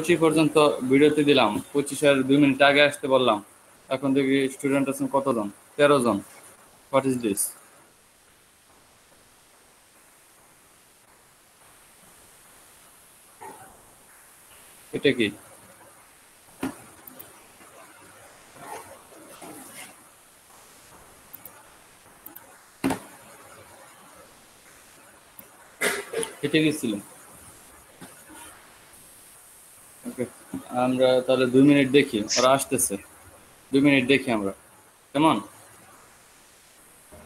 25 পর্যন্ত ভিডিওতে দিলাম, 25-এর 2 মিনিট আগে আসতে বললাম, এখন দেখি স্টুডেন্ট আছেন কতজন? 13 জন। What is this? এটা কি? এটা কি ছিল? ওকে, আমরা তাহলে 2 মিনিট দেখি, ওরা আসতেছে। 2 মিনিট দেখি আমরা, কেমন?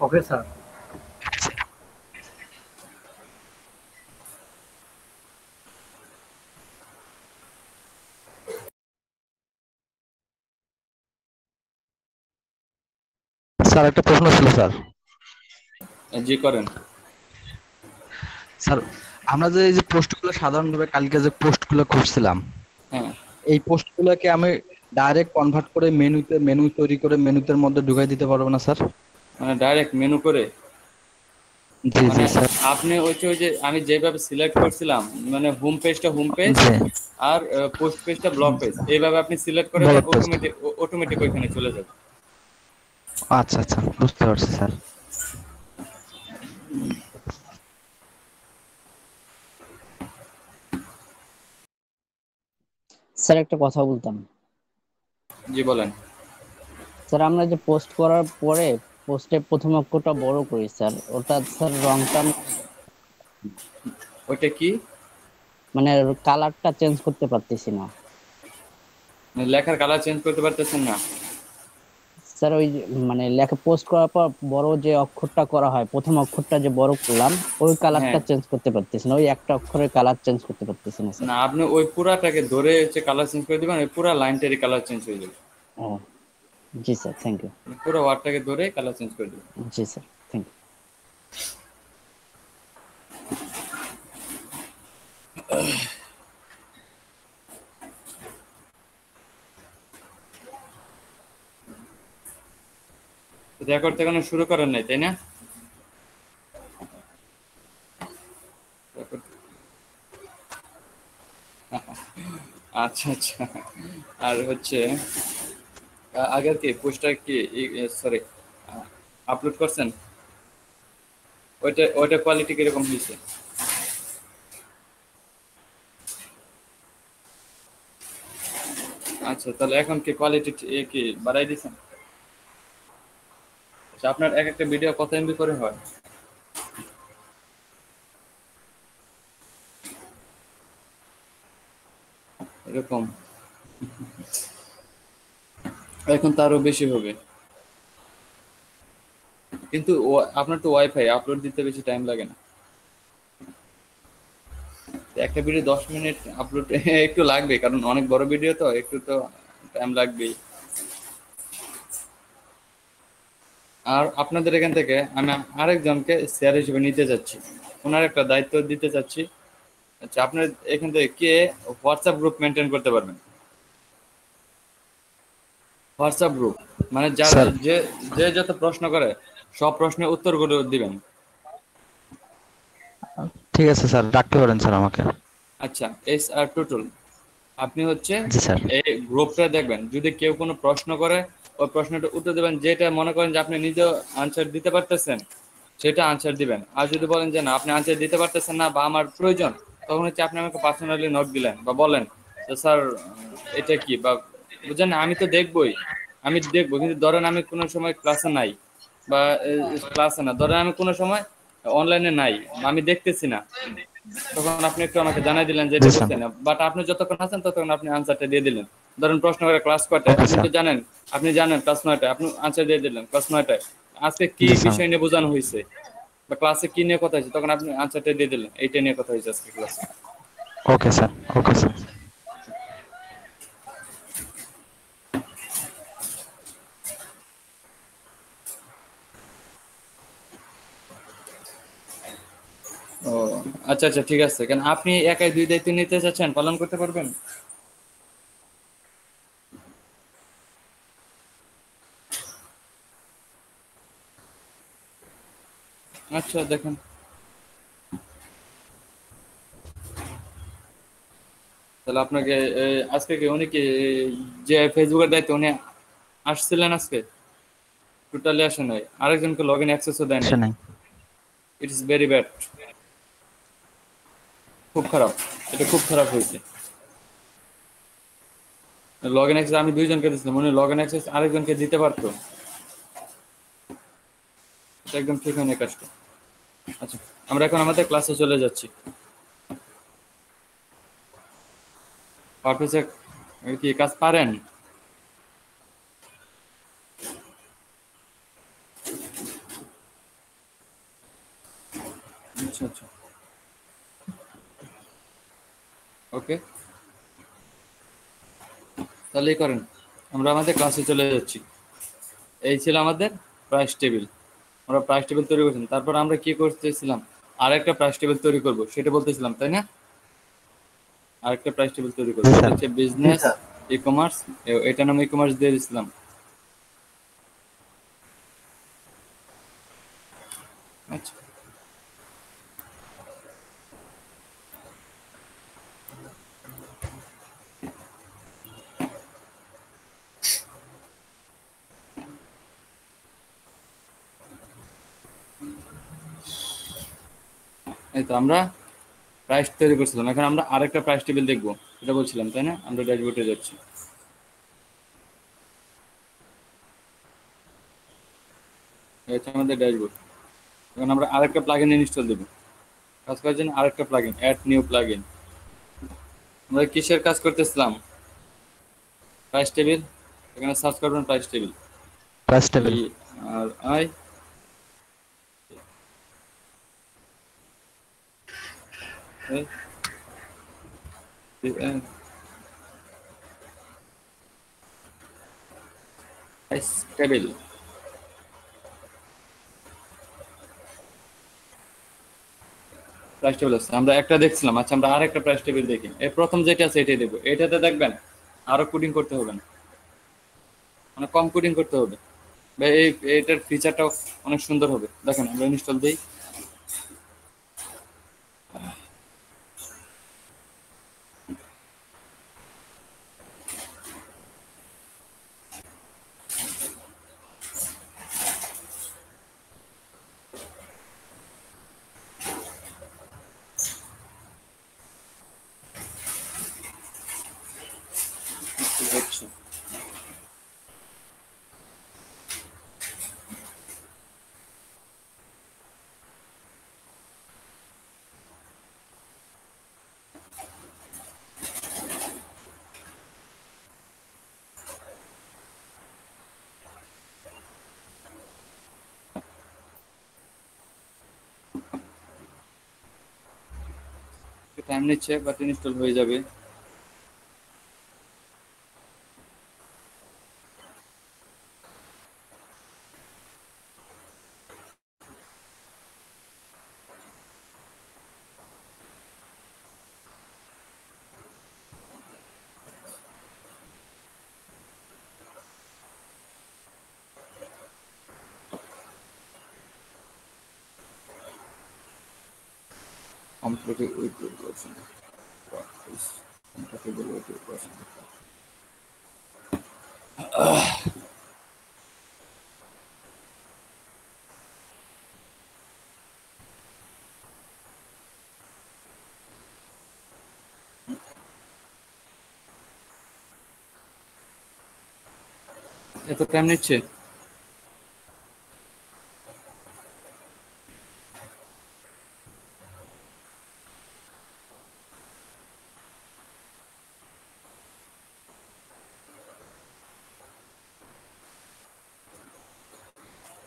Okay sir. স্যার একটা প্রশ্ন ছিল স্যার। জি করেন। স্যার আমরা যে এই যে পোস্টগুলো সাধারণভাবে কালকে যে পোস্টগুলো করছিলাম, হ্যাঁ, এই পোস্টগুলোকে আমি ডাইরেক্ট কনভার্ট করে মেনু তৈরি করে মেনুতে মধ্যে ঢুকাই দিতে পারবো না স্যার? মানে ডাইরেক্ট মেনু করে? জি জি মানে স্যার। আপনি ওই যে আমি যেভাবে সিলেক্ট করছিলাম, মানে হোম পেজটা হোম পেজ জি। আর পোস্ট পেজটা ব্লগ পেজ, এইভাবে আপনি সিলেক্ট করে দেন, বলদ পোস্ট। অটোমেটিক অটোমেটিক ওইখানে চলে যাবে। আচ্ছা আচ্ছা, বুঝতে পারছি স্যার। স্যার একটা কথা বলতাম। জি বলেন। স্যার আমরা যে পোস্ট করার পরে পোস্টে প্রথম অক্ষরটা বড় করি স্যার, ওটা স্যার রংটা ওইটা কি? মানে কালারটা চেঞ্জ করতে পারতেছি না মানে লেখার কালার চেঞ্জ করতে পারতেছেন না? স্যার। ওই মানে লেখা পোস্ট করার পর বড় যে অক্ষরটা করা হয়, প্রথম অক্ষরটা যে বড় করলাম, ওই কালারটা হ্যাঁ, চেঞ্জ করতে পারতেছি না, ওই একটা অক্ষরের কালার চেঞ্জ করতে পারতেছি না স্যার। না আপনি ওই পুরাটাকে ধরে হচ্ছে কালার চেঞ্জ করে দিবেন, ওই পুরা লাইনটারই কালার চেঞ্জ হয়ে যাবে। ও জি স্যার, থ্যাংক ইউ। মানে পুরো ওয়ার্ডটাকে ধরে কালার চেঞ্জ করে দিবেন। জি স্যার, থ্যাংক ইউ। রেকর্ড থেকে শুরু করেন নাই, তাই না? Record- আচ্ছা আচ্ছা। আর হচ্ছে আগের কি পোস্টটা কি, সরি, আপলোড করছেন? ওইটা কোয়ালিটি কিরকম হয়েছে? আচ্ছা, তাহলে এখন কি কোয়ালিটি কি বাড়াই দিছেন? আচ্ছা, আপনার এক একটা ভিডিও কত এমবি করে হয়? এরকম? এখন তো আরো বেশি হবে। কিন্তু আপনার তো ওয়াইফাই, আপলোড দিতে বেশি টাইম লাগে না। একটা ভিডিও 10 মিনিট আপলোড একটু লাগবে, কারণ অনেক বড় ভিডিও তো, একটু তো টাইম লাগবেই। আর আপনাদের এখান থেকে আমি আরেকজনকে শেয়ার হিসেবে নিতে চাচ্ছি, ওনার একটা দায়িত্ব দিতে চাচ্ছি। আচ্ছা, আপনার এখান থেকে কে হোয়াটসঅ্যাপ গ্রুপ মেনটেন করতে পারবেন? হোয়াটসঅ্যাপ গ্রুপ মানে যার স্যার যে যে যত প্রশ্ন করে সব প্রশ্নের উত্তরগুলো দিবেন। ঠিক আছে স্যার, রাখতে পারেন স্যার আমাকে। আচ্ছা, এস আর টুটুল, আপনি হচ্ছে জি স্যার। এই গ্রুপটা দেখবেন, যদি কেউ কোনো প্রশ্ন করে ওই প্রশ্নটা উত্তর দেবেন, যেটা মনে করেন যে আপনি নিজেও আনসার দিতে পারতেছেন সেটা আনসার দিবেন। আর যদি বলেন যে না আপনি আনসার দিতে পারতেছেন না বা আমার প্রয়োজন, তখন হচ্ছে আপনি আমাকে পার্সোনালি নোট দিলেন বা বলেন যে স্যার এটা কি, বা বুঝছেন না, আমি তো দেখবই, আমি দেখবো, কিন্তু ধরেন আমি কোনো সময় ক্লাসে নাই বা ক্লাসে না, ধরেন আমি কোনো সময় অনলাইনে নাই বা আমি দেখতেছি না, তখন আপনি একটু আমাকে জানাই দিলেন যে জি এটা স্যার। বুঝছেন না, বাট আপনি যতক্ষণ আছেন ততক্ষণ আপনি আনসারটা দিয়ে দিলেন। ধরেন প্রশ্ন করে ক্লাস কয়টায়, ওকে আপনি স্যার। তো জানেন, আপনি জানেন ক্লাস 9টায়, আপনি আনসার দিয়ে দিলেন ক্লাস 9টায়। আজকে কি জি স্যার। বিষয় নিয়ে বোঝানো হয়েছে বা ক্লাসে কি নিয়ে কথা হয়েছে, তখন আপনি আনসারটা দিয়ে দিলেন এইটা নিয়ে কথা হয়েছে আজকে ক্লাসে। Okay sir. Okay sir. ও আচ্ছা আচ্ছা, ঠিক আছে। কেন আপনি একাই দুই দায়িত্ব নিতে চাচ্ছেন, পালন করতে পারবেন? আচ্ছা দেখেন। তাহলে আপনাকে আজকে কি উনি কি যে ফেসবুকের দায়িত্ব উনি আসছিলেন আজকে? টোটালি আসে নাই, আরেকজনকে লগ ইন অ্যাক্সেসও দেয় আসে নাই। নাই। ইট ইজ ভেরি ব্যাড, খুব খারাপ, এটা খুব খারাপ হয়েছে। লগ ইন অ্যাক্সেস আমি দুইজনকে দিয়েছিলাম, উনি লগ ইন অ্যাক্সেস আরেকজনকে দিতে পারতো। এটা একদম ঠিক হয়নি কাজটা। আচ্ছা, আমরা এখন আমাদের ক্লাসে চলে যাচ্ছি। পারফেক্ট কি কাজ পারেন? আচ্ছা আচ্ছা, ওকে, তাহলেই করেন। আমরা আমাদের ক্লাসে চলে যাচ্ছি। এই ছিল আমাদের প্রাইস টেবিল। আমরা প্রাইস টেবিল তৈরি করছিলাম, তারপর আমরা কি করতেছিলাম, আরেকটা প্রাইস টেবিল তৈরি করব সেটা বলতেছিলাম, তাই না? আরেকটা প্রাইস টেবিল তৈরি করবো, জি এটা স্যার। হচ্ছে বিজনেস ই কমার্স। এটা নাম ই কমার্স দিয়ে দিছিলাম। আচ্ছা, এই তো আমরা প্রাইস তৈরি করছিলাম, এখন আমরা আরেকটা প্রাইস টেবিল দেখবো, এটা বলছিলাম, তাই না? আমরা ড্যাশবোর্ডে যাচ্ছি। এই হচ্ছে আমাদের ড্যাশবোর্ড। এখন আমরা আরেকটা প্লাগইন ইনস্টল দেবো। কাজ করার জন্য আরেকটা প্লাগইন, অ্যাড নিউ প্লাগইন। আমরা কিসের কাজ করতেছিলাম? Price table. এখানে সার্চ করবেন price table, price P table. আর I price table. Price table আছে, আমরা একটা দেখছিলাম। আচ্ছা, আমরা আরেকটা প্রাইস টেবিল দেখি। এই প্রথম যেটা আছে এটাই দেখবো। এটাতে দেখবেন আরো কোডিং করতে হবে না, মানে কম কোডিং করতে হবে। বা এই এটার ফিচারটাও অনেক সুন্দর হবে। দেখেন, আমরা ইনস্টল দিই। কি হচ্ছে? টাইম নিচ্ছে, বাট ইনস্টল হয়ে যাবে। Completely with your person. Practice. Compatible with your person. এত টাইম নিচ্ছে?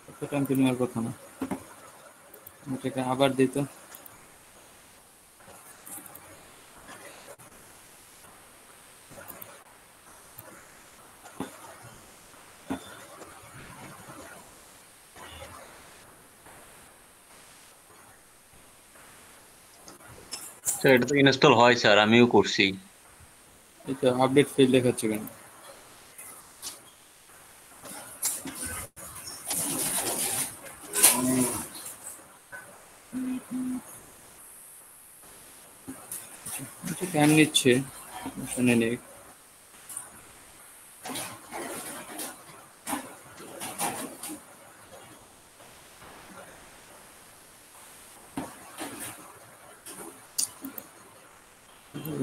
এত টাইম তো নেওয়ার কথা না। এটাকে আবার দিত। স্যার এটা তো ইনস্টল হয় স্যার, আমিও করছি। এই তো আপডেট ফেল দেখাচ্ছে কেন? টাইম নিচ্ছে। শুনে নিই।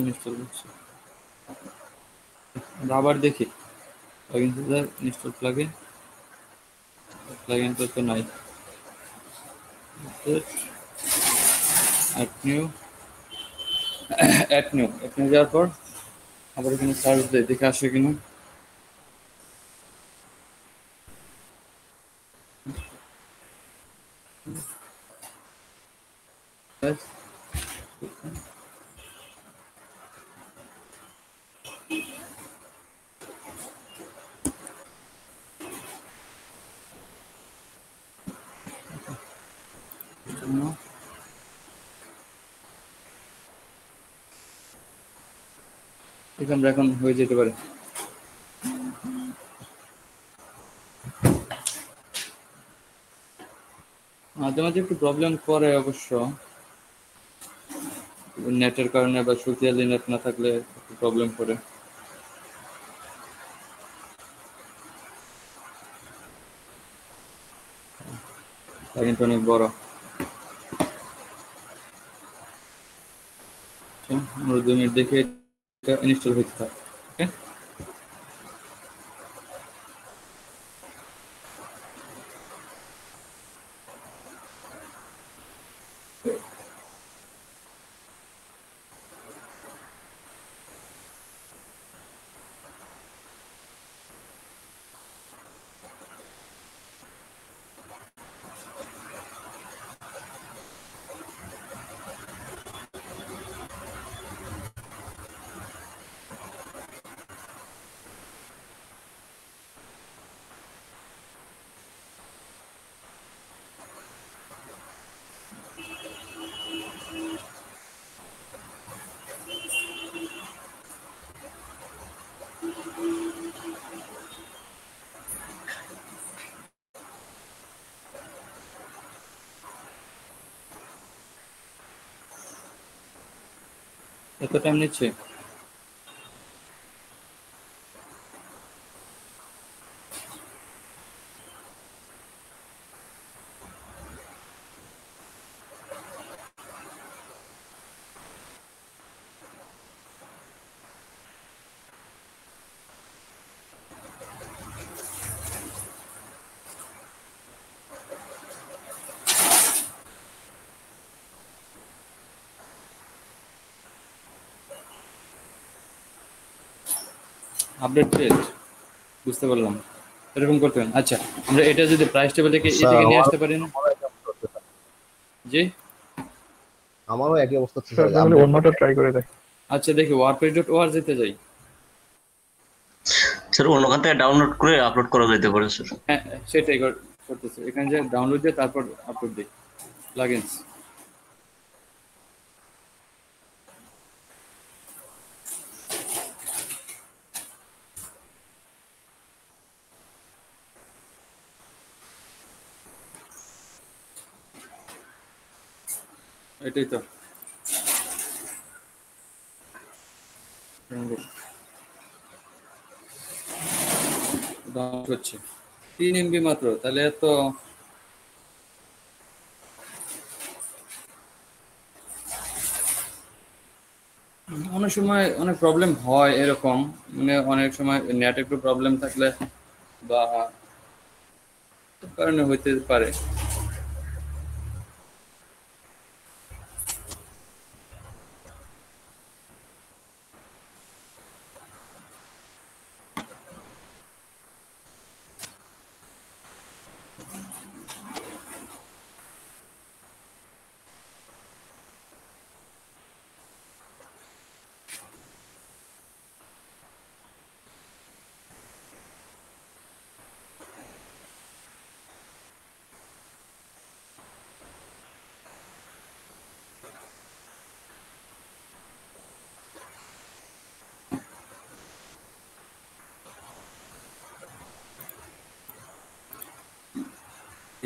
ইনস্টল করছি, আবার দেখি প্লাগইন ইনস্টল প্লাগইন, প্লাগইন তো নাই। Add new, add new, add new যাওয়ার পর আবার এখানে সার্চ দেয়, দেখে আসে কিনা। এখানে এখন হয়ে যেতে পারে। মাঝে মাঝে একটু প্রবলেম করে অবশ্য, নেটের কারণে বা শক্তিশালী নেট না থাকলে একটু প্রবলেম করে। কিন্তু অনেক বড়। আমরা 2 মিনিট দেখে এটা ইনস্টল হতে থাকে। ওকে, এত টাইম নিচ্ছে। আপডেট পেজ, বুঝতে পারলাম, এরকম করতে হবে। আচ্ছা, আমরা এটা যদি প্রাইস টেবিল থেকে এই স্যার থেকে নিয়ে আমারও আসতে পারি না? আমারও একই অবস্থা হচ্ছে, স্যার। জি, আমারও একই অবস্থা হচ্ছে, স্যার স্যার, তাহলে আপডেট অন্যটা ট্রাই করে দেখ। আচ্ছা দেখি wordpress.org তে যাই। স্যার অন্যখান থেকে ডাউনলোড করে আপলোড করা যেতে পারে স্যার। হ্যাঁ, সেটাই করতেছে। এখানে যে ডাউনলোড দিয়ে তারপর আপলোড দিই প্লাগইনস। এটাই তো ডাউনলোড হচ্ছে 3 MB মাত্র, তাহলে এত অনেক সময় অনেক প্রবলেম হয় এরকম, মানে অনেক সময় নেট একটু প্রবলেম থাকলে বা কারণে হইতে পারে।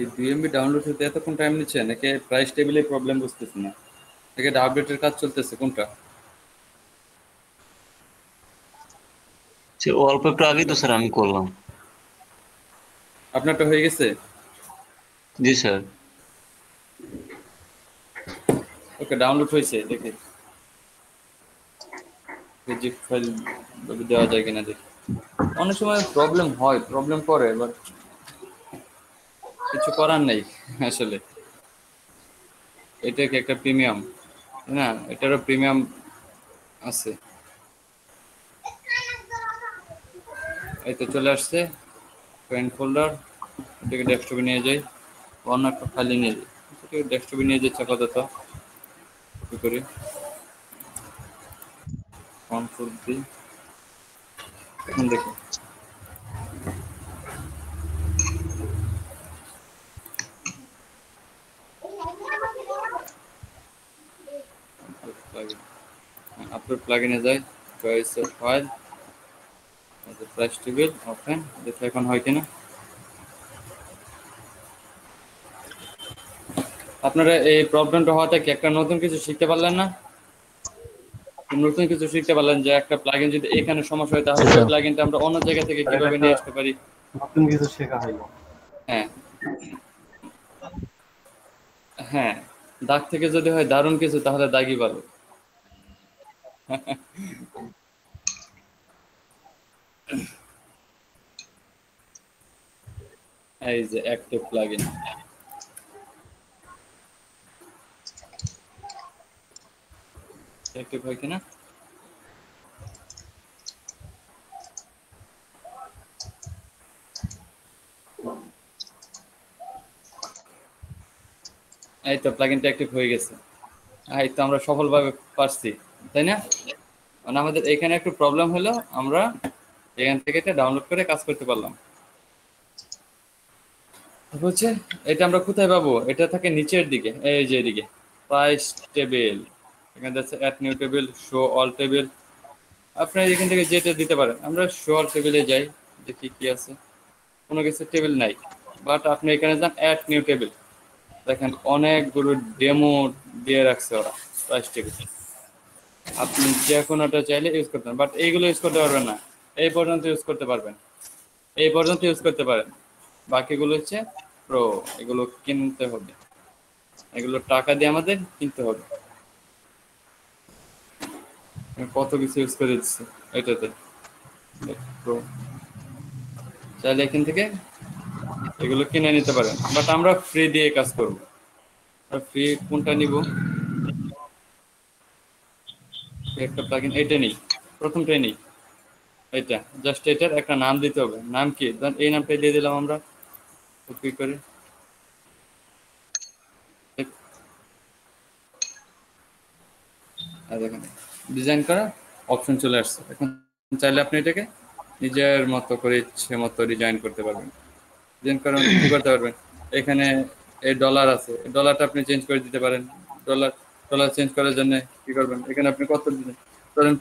এই 2 MB ডাউনলোড হতে এতক্ষণ টাইম নিচ্ছে, নাকি প্রাইস টেবিলে প্রবলেম বুঝতেছি না, নাকি এটা আপডেটের কাজ চলতেছে, কোনটা? সে অল্প একটু আগেই তো স্যার আমি করলাম। আপনারটা হয়ে গেছে? জি স্যার। ওকে, ডাউনলোড হয়েছে দেখি জিপ ফাইল দেওয়া যায় কিনা দেখি। অনেক সময় প্রবলেম হয়, প্রবলেম করে, বাট কিছু করার নেই আসলে। এটা কি একটা প্রিমিয়াম না, এটারও প্রিমিয়াম আছে। এই তো চলে আসছে পেন্ট ফোল্ডার। এটাকে ডেস্কটপে নিয়ে যাই, অন্য একটা ফাইলে নিয়ে যাই। এটাকে ডেস্কটপে নিয়ে যাচ্ছে আপাতত। কি করি, কন্ট্রোল দিই, এখন দেখি। আপলোড প্লাগইনে যাই, choice file, price table open, দেখি এখন হয় কিনা। আপনারা এই প্রবলেমটা হওয়াতে কি একটা নতুন কিছু শিখতে পারলেন না? নতুন কিছু শিখতে পারলেন যে একটা প্লাগইন যদি এখানে সমস্যা হয় তাহলে ওই প্লাগইনটা আমরা অন্য জায়গা থেকে কিভাবে নিয়ে আসতে পারি। নতুন কিছু শেখা হইলো। হ্যাঁ হ্যাঁ, দাগ থেকে যদি হয় দারুণ কিছু তাহলে দাগই ভালো। এই যে অ্যাক্টিভ প্লাগইন, অ্যাক্টিভ হয় কিনা। এই তো প্লাগইনটা অ্যাক্টিভ হয়ে গেছে। এই তো আমরা সফলভাবে পারছি, তাই না? মানে আমাদের এখানে একটু প্রবলেম হলো, আমরা এখান থেকে এটা ডাউনলোড করে কাজ করতে পারলাম। হচ্ছে এটা আমরা কোথায় পাবো? এটা থাকে নিচের দিকে, এই যে এদিকে প্রাইস টেবিল, এখানে যাচ্ছে add new table, show all table. আপনি এখান থেকে যেটা দিতে পারেন। আমরা শো অল টেবিলে যাই, দেখি কি আছে। কোনো কিছু টেবিল নাই, বাট আপনি এখানে যান অ্যাড নিউ টেবিল, দেখেন অনেকগুলো ডেমো দিয়ে রাখছে ওরা প্রাইস টেবিল। আপনি যে কোনোটা চাইলে ইউজ করতে পারেন, বাট এইগুলো ইউজ করতে পারবেন না। এই পর্যন্ত ইউজ করতে পারবেন, এই পর্যন্ত ইউজ করতে পারেন। বাকিগুলো হচ্ছে প্রো, এগুলো কিনতে হবে, এগুলো টাকা দিয়ে আমাদের কিনতে হবে। আমি কত কিছু ইউজ করে দিচ্ছি এটাতে প্রো, চাইলে এখান থেকে এগুলো কিনে নিতে পারেন, বাট আমরা ফ্রি দিয়ে কাজ করব। ফ্রি কোনটা নিব? একটা প্লাগইন এটা নেই, প্রথমটাই নেই, এটা জাস্ট এটার একটা নাম দিতে হবে। নাম কি? ধরুন এই নামটাই দিয়ে দিলাম আমরা। কপি করে আর এখানে ডিজাইন করা অপশন চলে আসছে। এখন চাইলে আপনি এটাকে নিজের মতো করে ইচ্ছে মতো ডিজাইন করতে পারবেন। ডিজাইন করার কি করতে পারবেন, এখানে এই ডলার আছে, ডলারটা আপনি চেঞ্জ করে দিতে পারেন। ডলার ডলার চেঞ্জ করার জন্য কি করবেন, এখানে আপনি কত দিবেন, ধরেন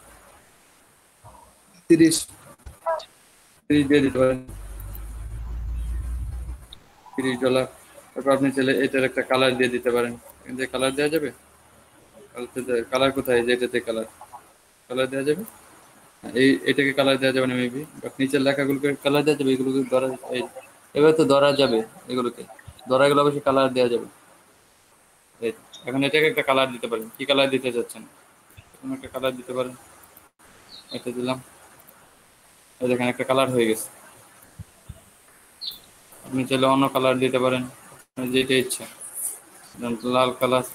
30 30 দিয়ে দিতে পারেন, $30। তারপর আপনি চাইলে এটার একটা কালার দিয়ে দিতে পারেন। এখান থেকে কালার দেওয়া যাবে। কালার কোথায়? যে এটাতে কালার, কালার দেওয়া যাবে। এই এটাকে কালার দেওয়া যাবে না মেবি, বাট নিচের লেখাগুলোকে কালার দেওয়া যাবে। এগুলোকে ধরা, এই এবার তো ধরা যাবে, এগুলোকে ধরা গেলে অবশ্যই কালার দেওয়া যাবে। এই এখন এটাকে একটা কালার দিতে পারেন। কি কালার দিতে চাচ্ছেন? কোনো একটা কালার দিতে পারেন। এটা দিলাম, এই দেখেন একটা কালার হয়ে গেছে। আপনি চাইলে অন্য কালার দিতে পারেন, আপনার যেটা ইচ্ছা। লাল কালার,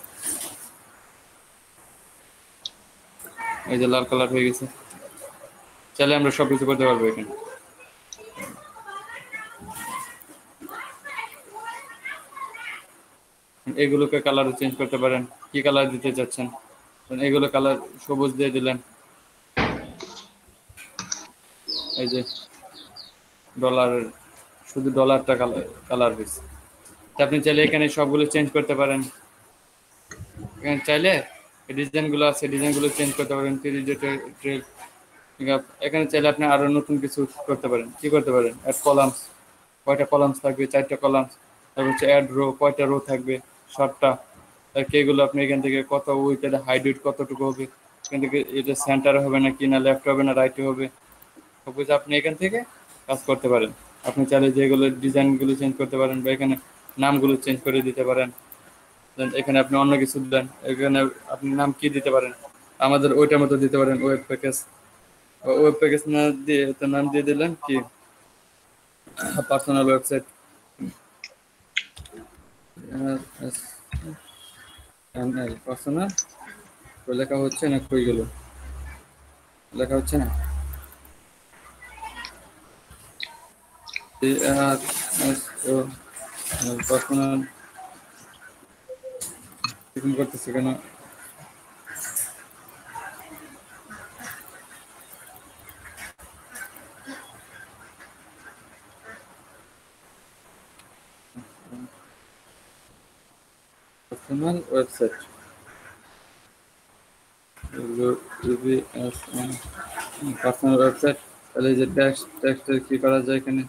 এই যে লাল কালার হয়ে গেছে। চাইলে আমরা সব কিছু করতে পারবো এখানে। এগুলোকে কালার চেঞ্জ করতে পারেন, কি কালার দিতে চাচ্ছেন। এগুলো কালার সবুজ দিয়ে দিলেন, এই যে ডলার, শুধু ডলারটা কালার কালার হয়েছে। আপনি চাইলে এখানে সবগুলো চেঞ্জ করতে পারেন। এখানে চাইলে ডিজাইনগুলো আছে, ডিজাইনগুলো চেঞ্জ করতে পারেন। এখানে চাইলে আপনি আরো নতুন কিছু করতে পারেন। কি করতে পারেন? অ্যাড কলামস, কয়টা কলামস থাকবে? 4টা কলামস। তারপর হচ্ছে অ্যাড রো, কয়টা রো থাকবে? 7টা। এগুলো আপনি এখান থেকে কত উইথ হাইট উইথ কতটুকু হবে, এখান থেকে এটা সেন্টারে হবে না কি, না লেফট হবে না রাইটে হবে, সাপোজ আপনি এখান থেকে কাজ করতে পারেন। আপনি চাইলে যেগুলো ডিজাইনগুলো চেঞ্জ করতে পারেন বা এখানে নামগুলো চেঞ্জ করে দিতে পারেন। দেন এখানে আপনি অন্য কিছু দেন, এখানে আপনি নাম কি দিতে পারেন, আমাদের ওইটার মতো দিতে পারেন ওয়েব প্যাকেজ। ওয়েব প্যাকেজ না দিয়ে তো নাম দিয়ে দিলেন কি পার্সোনাল ওয়েবসাইট। পার্সোনাল লেখা হচ্ছে না, কই গেল, লেখা হচ্ছে না। পার্সোনাল করতেছে কেন? Personal website personal website. তাহলে এই যে টেক্সটের কি করা যায় এখানে,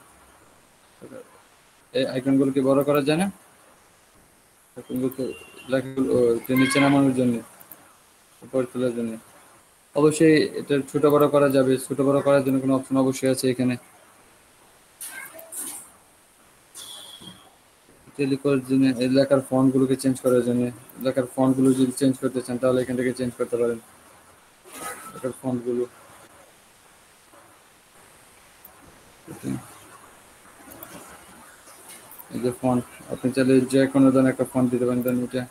এই আইকনগুলো কি বড় করা যায় না? আইকনগুলো লেখাগুলো যে নিচে নামানোর জন্য, উপরে তোলার জন্য অবশ্যই এটা ছোট বড় করা যাবে। ছোট বড় করার জন্য কোনো অপশন অবশ্যই আছে এখানে। টেলিকর জন্য এই লেখার ফন্টগুলোকে চেঞ্জ করার জন্য, লেখার ফন্টগুলো যদি চেঞ্জ করতে চান তাহলে এখান থেকে চেঞ্জ করতে পারেন লেখার ফন্টগুলো। এই যে ফন্ট, আপনি চাইলে যে কোনো ধরনের একটা ফন্ট দিতে পারেন। দেন এটা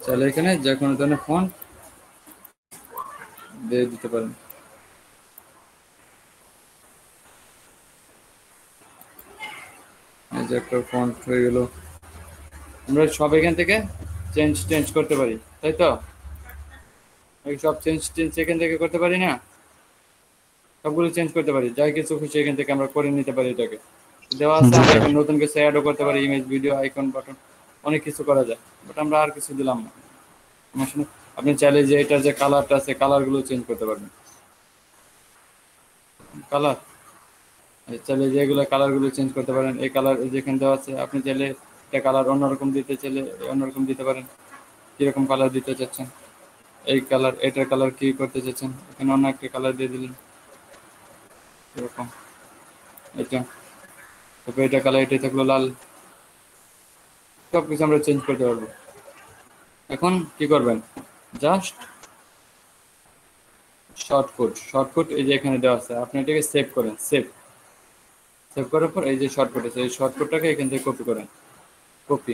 চাইলে এখানে যে কোনো ধরনের ফন্ট দিয়ে দিতে পারেন। এই যে একটা ফন্ট হয়ে গেল। আমরা সব এখান থেকে চেঞ্জ করতে পারি, তাই তো? এই সব চেঞ্জ এখান থেকে করতে পারি না, সবগুলো চেঞ্জ করতে পারি। যাই কিছু খুশি এখান থেকে আমরা করে নিতে পারি। এটাকে দেওয়া আছে, আমরা এখানে নতুন কিছু অ্যাডও করতে পারি, ইমেজ, ভিডিও, আইকন, বাটন, অনেক কিছু করা যায়। বাট আমরা আর কিছু দিলাম না। আপনি চাইলে যে এটা যে কালারটা আছে কালারগুলো চেঞ্জ করতে পারবেন। কালার চাইলে যেগুলো কালারগুলো চেঞ্জ করতে পারেন। এই কালার যেখানে দেওয়া আছে, আপনি চাইলে এটা কালার অন্যরকম দিতে চাইলে অন্যরকম দিতে পারেন। কিরকম কালার দিতে চাচ্ছেন, এই কালার, এটার কালার কি করতে চাচ্ছেন, এখানে অন্য একটা কালার দিয়ে দিলেন এরকম। এটা তারপরে এটা কালার, এটাই থাকলো লাল। সব কিছু আমরা চেঞ্জ করতে পারবো। এখন কি করবেন, জাস্ট শর্টকাট এই যে এখানে দেওয়া আছে, আপনি এটাকে সেভ করেন। সেভ করার পর এই যে শর্টকাট আছে, এই শর্টকাটটাকে এখান থেকে কপি করেন। কপি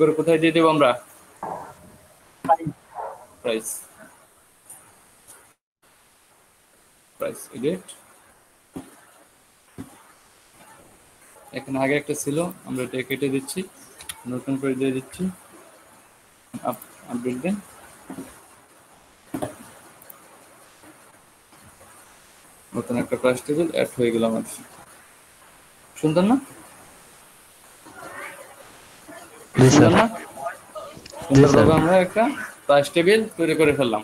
করে কোথায় দিয়ে দেবো আমরা? Price edit. এখানে আগে একটা ছিল, আমরা এটা কেটে দিচ্ছি, নতুন করে দিয়ে দিচ্ছি। আপডেট দেন। নতুন একটা প্রাইস টেবিল অ্যাড হয়ে গেল আমাদের। সুন্দর না? সুন্দর না? সুন্দরভাবে আমরা একটা প্রাইস টেবিল তৈরি করে ফেললাম।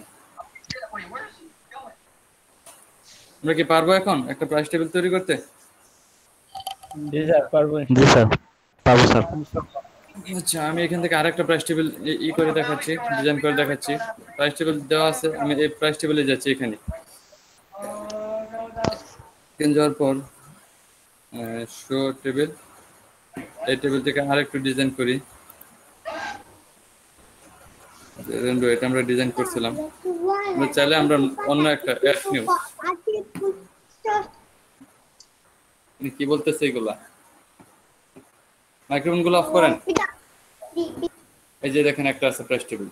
আমরা কি পারবো এখন একটা প্রাইস টেবিল তৈরি করতে? জি স্যার, পারবো। জি স্যার, পাবো স্যার। আচ্ছা, আমি এখান থেকে আরেকটা প্রাইস টেবিল করে দেখাচ্ছি, ডিজাইন করে দেখাচ্ছি। প্রাইস টেবিল দেওয়া আছে, আমি এই প্রাইস টেবিলে যাচ্ছি। এখানে যাওয়ার পর শো টেবিল, এই টেবিল থেকে আরেকটু ডিজাইন করি। এটা আমরা ডিজাইন করছিলাম, আমরা চাইলে আমরা অন্য একটা অ্যাড নিউ। কি বলতেছে এগুলা? মাইক্রোফোন গুলো অফ করেন। এই যে দেখেন একটা আছে প্রাইস টেবিল,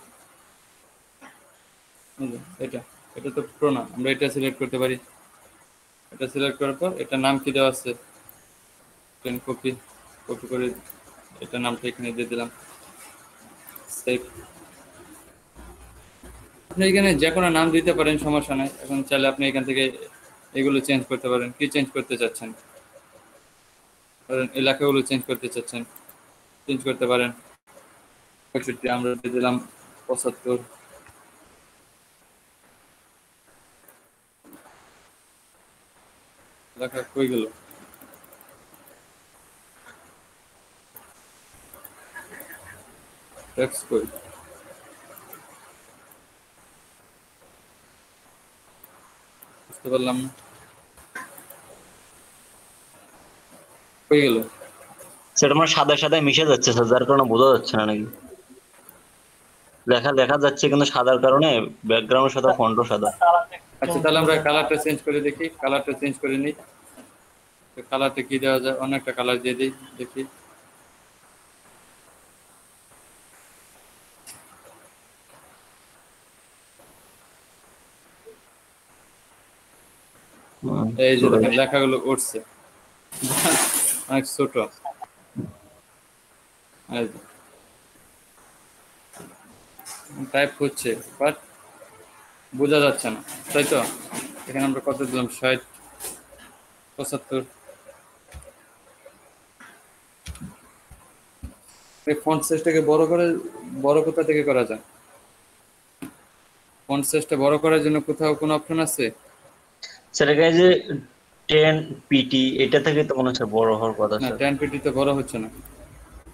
এটা এটা তো প্রো না, আমরা এটা সিলেক্ট করতে পারি। এটা সিলেক্ট করার পর এটা নাম কি দেওয়া আছে, কপি করে এটা নামটা এখানে দিয়ে দিলাম। সেভ। আপনি এখানে যে কোনো নাম দিতে পারেন, সমস্যা নাই। এখন চাইলে আপনি এখান থেকে এগুলো চেঞ্জ করতে পারেন। কি চেঞ্জ করতে চাচ্ছেন, এলাকাগুলো চেঞ্জ করতে চাচ্ছেন, চেঞ্জ করতে পারেন। 65 আমরা দিয়ে দিলাম 75। লেখা কই গেল? টেক্সট কই? বুঝতে পারলাম না, হয়ে গেল। সেটা আমার সাদা সাদায় মিশে যাচ্ছে স্যার, যার কারণে বোঝা যাচ্ছে না নাকি। লেখা দেখা যাচ্ছে কিন্তু সাদার কারণে ব্যাকগ্রাউন্ড সাদা, ফন্টও সাদা। আচ্ছা তাহলে আমরা কালারটা চেঞ্জ করে দেখি, কালারটা চেঞ্জ করে নিই। কালারটা কি দেওয়া যায়, অন্য একটা কালার দিয়ে দিই দেখি। এই যে দেখেন লেখাগুলো উঠছে, অনেক ছোট। টাইপ হচ্ছে বাট বোঝা যাচ্ছে না, তাই তো? এখানে আমরা কত দিলাম, 60, 75। এই ফন্ট সাইজটাকে বড় করে, বড় কোথা থেকে করা যায়? ফন্ট সাইজটা বড় করার জন্য কোথাও কোনো অপশন আছে? স্যার এখানে যে 10 পিটি, এটা থেকে তো মনে হচ্ছে বড় হওয়ার কথা না, স্যার। 10 পিটি তো বড় হচ্ছে না,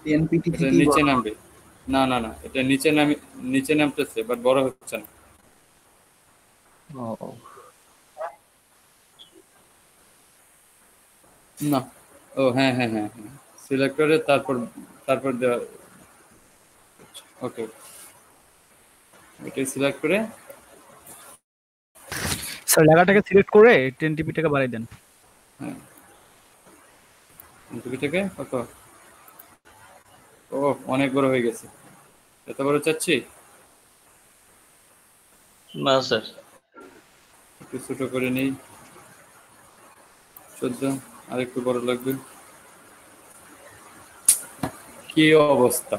10 পিটি এটা থেকেই নিচে বড়। নামবে। না না না, এটা নিচে নামতেছে বাট বড় হচ্ছে না। ও, না, ও হ্যাঁ হ্যাঁ হ্যাঁ হ্যাঁ, সিলেক্ট করে তারপর তারপর দেওয়া। ওকে, এটাই সিলেক্ট করে। স্যার লেখাটাকে সিলেক্ট করে 10 টিপিটাকে বাড়াই দেন। হ্যাঁ, থেকে কত? ও অনেক বড় হয়ে গেছে, এত বড় চাচ্ছি? না স্যার। একটু ছোট করে নিই, 14, আর একটু বড় লাগবে। কি অবস্থা,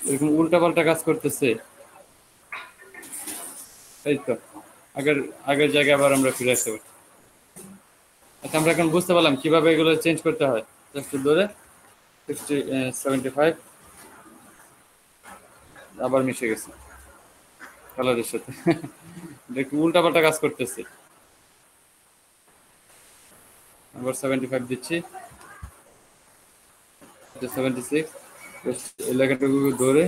এরকম উল্টাপাল্টা কাজ করতেছে। এই তো, আগের আগের জায়গায় আবার আমরা ফিরে আসতে পারি। আচ্ছা আমরা এখন বুঝতে পারলাম কিভাবে এগুলো চেঞ্জ করতে হয়। জাস্ট ধরে 60, 75 আবার মিশে গেছে কালারের সাথে। একটু উল্টাপাল্টা কাজ করতেছে। আবার 75 দিচ্ছি, 76। এলাকাটুকু ধরে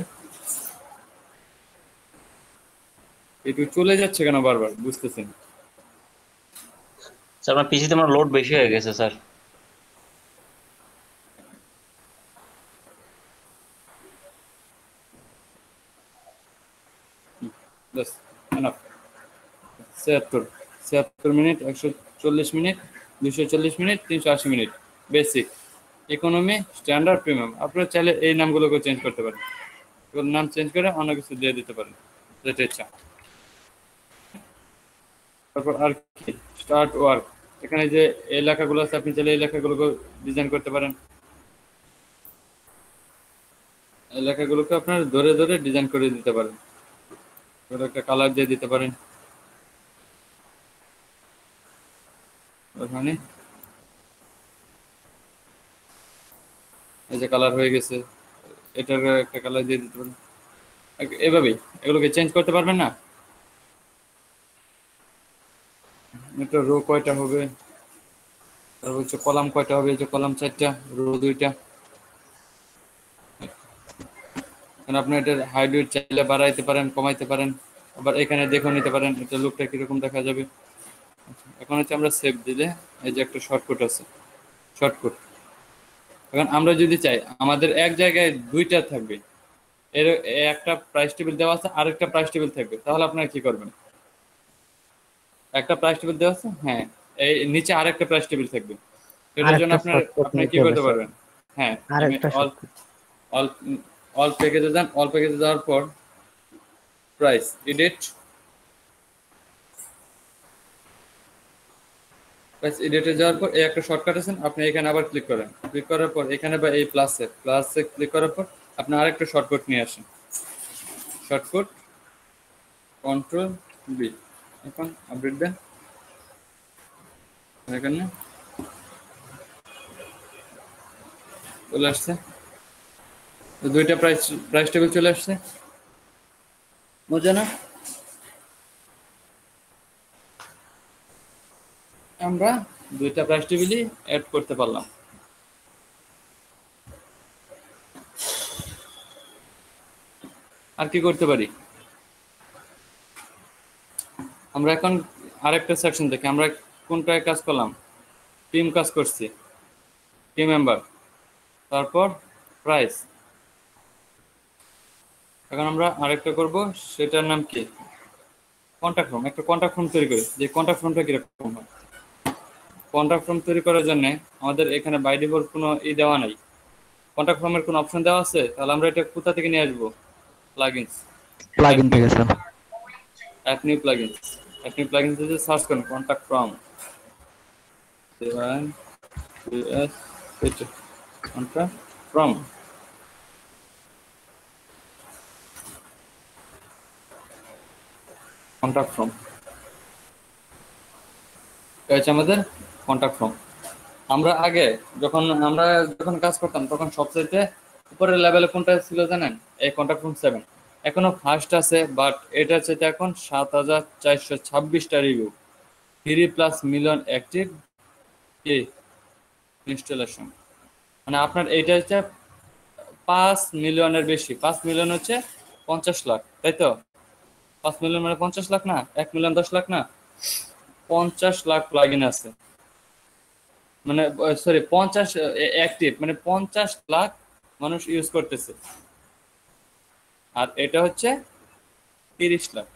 একটু চলে যাচ্ছে কেন বারবার, বুঝতেছি না। স্যার আমার পিসিতে আমার লোড বেশি হয়ে গেছে স্যার। বাস, enough. 76 minute, 140 minute, 240 minute, 380 minute. Basic, economy, standard, premium. আপনারা চাইলে এই নামগুলোকে চেঞ্জ করতে পারেন, এগুলোর নাম চেঞ্জ করে অন্য কিছু দিয়ে দিতে পারেন যেটা ইচ্ছা। তারপর আর কি, স্টার্ট ওয়ার্ক। এখানে যে এই লেখাগুলো আছে, আপনি চাইলে এই লেখাগুলোকে ডিজাইন করতে পারেন। এই লেখাগুলোকে আপনার ধরে ধরে ডিজাইন করে দিতে পারেন, এগুলো একটা কালার দিয়ে দিতে পারেন ওখানে। এই যে কালার হয়ে গেছে, এটার একটা কালার দিয়ে দিতে পারেন। এভাবেই এগুলোকে চেঞ্জ করতে পারবেন না। এটা রো কয়টা হবে, তারপর হচ্ছে কলাম কয়টা হবে, এই যে কলাম 4টা, রো 2টা। এখন আপনি এটার হাইট উইডথ চাইলে বাড়াইতে পারেন, কমাইতে পারেন। আবার এখানে দেখে নিতে পারেন এটা লুকটা কিরকম দেখা যাবে। এখন হচ্ছে আমরা সেভ দিলে এই যে একটা শর্টকাট আছে, শর্টকাট। এখন আমরা যদি চাই আমাদের এক জায়গায় দুইটা থাকবে, এর একটা প্রাইস টেবিল দেওয়া আছে, আরেকটা প্রাইস টেবিল থাকবে, তাহলে আপনারা কি করবেন? একটা প্রাইস টেবিল দেওয়া আছে, হ্যাঁ, এই নিচে আরেকটা প্রাইস টেবিল থাকবে, এটার জন্য আরেকটা আপনার শর্টকাট আপনি কি নিতে হবে করতে স্যার, পারবেন? হ্যাঁ, আমি আরেকটা অল শর্টকাট। অল অল প্যাকেজে যান, অল প্যাকেজে যাওয়ার পর প্রাইস এডিট, প্রাইস এডিটে যাওয়ার পর এই একটা শর্টকাট আছে, আপনি এখানে আবার ক্লিক করেন। ক্লিক করার পর এখানে বা এই প্লাসে ক্লিক করার পর আপনি আরেকটা শর্টকাট নিয়ে আসেন, শর্টকাট কন্ট্রোল বি। এখন আপডেট দেন, এখানে চলে আসছে, তো দুইটা প্রাইস টেবিল চলে আসছে। মজা না? আমরা দুইটা প্রাইস টেবিলই অ্যাড করতে পারলাম। আর কি করতে পারি? আমরা এখন আরেকটা সেকশন দেখি, আমরা কোনটায় কাজ করলাম? টিম কাজ করছি, টিম মেম্বার, তারপর প্রাইস। এখন আমরা আরেকটা করব, সেটার নাম কি? Contact form. একটা কন্টাক্ট ফর্ম তৈরি করি, যে কন্টাক্ট ফর্মটা কিরকম হয়। কন্টাক্ট ফর্ম তৈরি করার জন্য আমাদের এখানে বাই ডিফল্ট কোনো দেওয়া নাই, কন্টাক্ট ফর্মের কোনো অপশন দেওয়া আছে? তাহলে আমরা এটা কোথা থেকে নিয়ে আসবো? প্লাগইনস, প্লাগইন থেকে sir. Add new plugins. Add new plugins এ সার্চ করুন contact form, contact form. Contact form হচ্ছে আমাদের কন্টাক্ট ফর্ম। আমরা আগে যখন কাজ করতাম তখন সবচেয়ে উপরের লেভেলে কোনটা ছিল জানেন? এই কন্টাক্ট ফর্ম 7। এখনো ফার্স্ট আছে, বাট এটা হচ্ছে এখন ৭,৪২৬টা রিভিউ, 3+ মিলিয়ন অ্যাক্টিভ ইনস্টলেশন। মানে আপনার এইটা হচ্ছে 5 মিলিয়নের বেশি। 5 মিলিয়ন হচ্ছে 50 লাখ, তাই তো? 5 মিলিয়ন মানে 50 লাখ না, 1 মিলিয়ন 10 লাখ না, 50 লাখ প্লাগইন আছে। মানে সরি 50 অ্যাক্টিভ, মানে 50 লাখ মানুষ ইউজ করতেছে। আর এটা হচ্ছে 30 লাখ।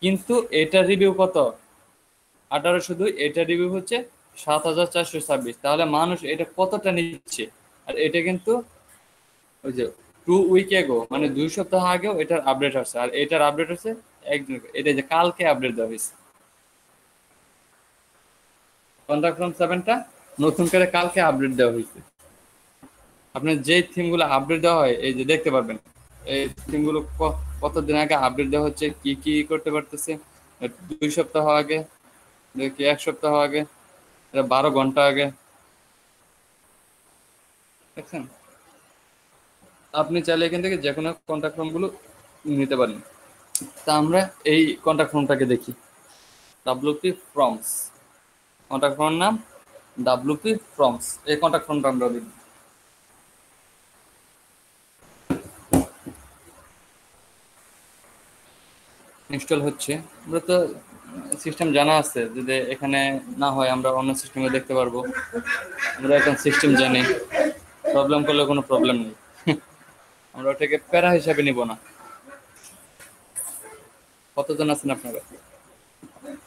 কিন্তু এটা রিভিউ কত? 18। শুধু এটা রিভিউ হচ্ছে ৭,৪২৬। তাহলে মানুষ এটা কতটা নিচ্ছে? আর এটা কিন্তু ওই যে 2 উইক এগো, মানে 2 সপ্তাহ আগেও এটার আপডেট আসছে। আর এটার আপডেট হচ্ছে একদিন, এটা যে কালকে আপডেট দেওয়া হয়েছে। কন্টাক্ট ফর্ম 7টা নতুন করে কালকে আপডেট দেওয়া হয়েছে। আপনার যে থিমগুলো আপডেট দেওয়া হয়, এই যে দেখতে পারবেন এই থিমগুলো কতদিন আগে আপডেট দেওয়া হচ্ছে, কি কি করতে পারতেছে। 2 সপ্তাহ আগে, দেখি 1 সপ্তাহ আগে, 12 ঘন্টা আগে, দেখছেন? আপনি চাইলে এখান থেকে যে কোনো কন্ট্যাক্ট ফর্মগুলো নিতে পারেন। তা আমরা এই কন্ট্যাক্ট ফর্মটাকে দেখি, ডাব্লিউপি ফর্মস। কন্ট্যাক্ট ফর্মের নাম ডাব্লিউপি ফর্মস। এই কন্ট্যাক্ট ফর্মটা আমরা দেখি। ইনস্টল হচ্ছে। আমরা তো সিস্টেম জানা আছে, যদি এখানে না হয় আমরা অন্য সিস্টেমে দেখতে পারবো। আমরা এখন সিস্টেম জানি, প্রবলেম করলে কোনো প্রবলেম নেই। আমরা ওটাকে প্যারা হিসাবে নিব না। কতজন আছেন আপনারা?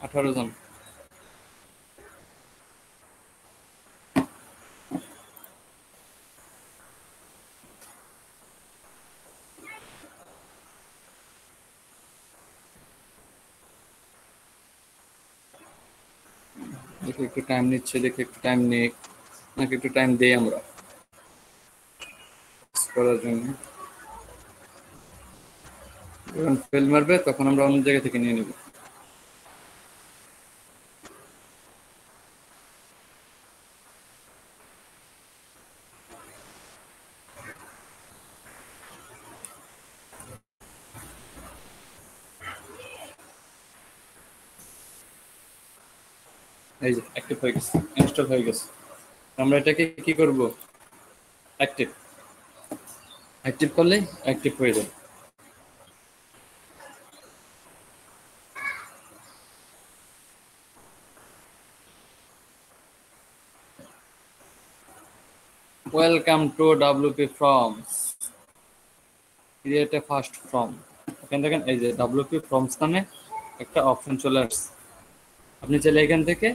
18 জন। দেখি একটু টাইম নিচ্ছে, দেখি একটু টাইম নিক, নাকি একটু টাইম দেই আমরা করার জন্য। যখন ফেল মারবে তখন আমরা অন্য জায়গা থেকে নিয়ে নিব। এই যে অ্যাক্টিভ হয়ে গেছে, ইনস্টল হয়ে গেছে। আমরা এটাকে কি করব? অ্যাক্টিভ। অ্যাক্টিভ করলেই অ্যাক্টিভ হয়ে যাবে। Welcome to WP forms, create a first form. এখান থেকে এই যে ডাব্লিউপি ফর্মস নামে একটা অপশন চলে আসছে। আপনি চাইলে এখান থেকে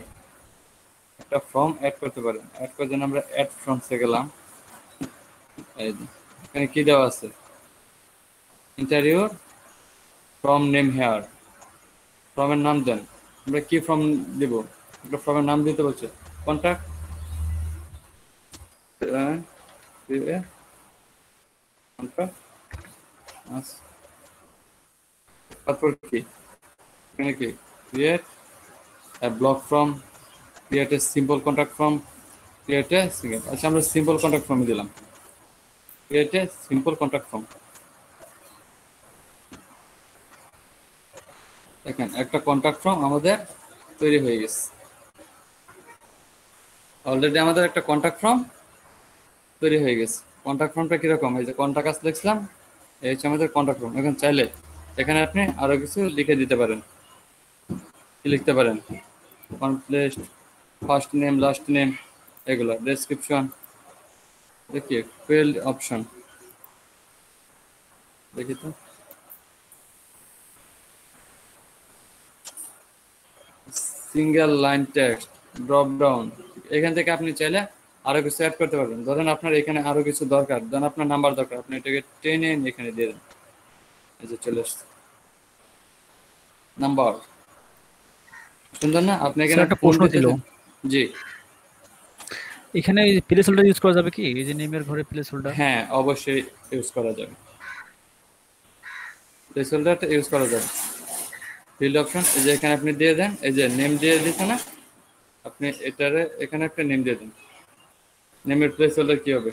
একটা ফর্ম অ্যাড করতে পারেন। অ্যাড করার জন্য আমরা অ্যাড ফর্মসে গেলাম। এই যে এখানে কি দেওয়া আছে? ইন্টারভিউর ফর্ম নেম হেয়ার। ফর্মের নাম দেন। আমরা কি ফর্ম দিব? একটা ফর্মের নাম দিতে বলছে, কন্টাক্ট তারপর কি এখানে কি create a block from, create a simple contact form, create a single। আচ্ছা আমরা সিম্পল কন্টাক্ট ফর্ম দিলাম, create a simple contact form। দেখেন একটা কন্টাক্ট ফর্ম আমাদের তৈরি হয়ে গেছে। অলরেডি আমাদের একটা কন্টাক্ট ফর্ম তৈরি হয়ে গেছে। কন্টাক্ট ফর্মটা কিরকম? এই যে কন্টাক্ট আস লিখলাম, এই হচ্ছে আমাদের কন্টাক্ট ফর্ম। এখন চাইলে এখানে আপনি আরো কিছু লিখে দিতে পারেন। কি লিখতে পারেন, complete, first name, last name, এগুলো ডেসক্রিপশন। দেখি ফিল্ড অপশন, দেখি তো, single line text, drop down, এখান থেকে আপনি চাইলে আরো কিছু অ্যাড করতে পারবেন। ধরেন আপনার এখানে আরো কিছু দরকার, ধরেন আপনার নাম্বার দরকার, আপনি এটাকে টেনে এখানে দিয়ে দেন, এই যে চলে আসছে নাম্বার। সুন্দর না? আপনি এখানে স্যার, একটা ফোন প্রশ্ন ছিল। দিতেছেন। জি এখানে প্লেস হোল্ডার ইউজ করা যাবে কি, এই যে নেমের ঘরে প্লেস হোল্ডার? হ্যাঁ, অবশ্যই ইউজ করা যাবে, প্লেসহোল্ডারটা ইউজ করা যাবে। ফিল্ড অপশন, এই যে এখানে আপনি দিয়ে দেন, এই যে নেম দিয়ে দিচ্ছে না, আপনি এটারে এখানে একটা নেম দিয়ে দেন। নেমের প্লেস হোল্ডার কি হবে,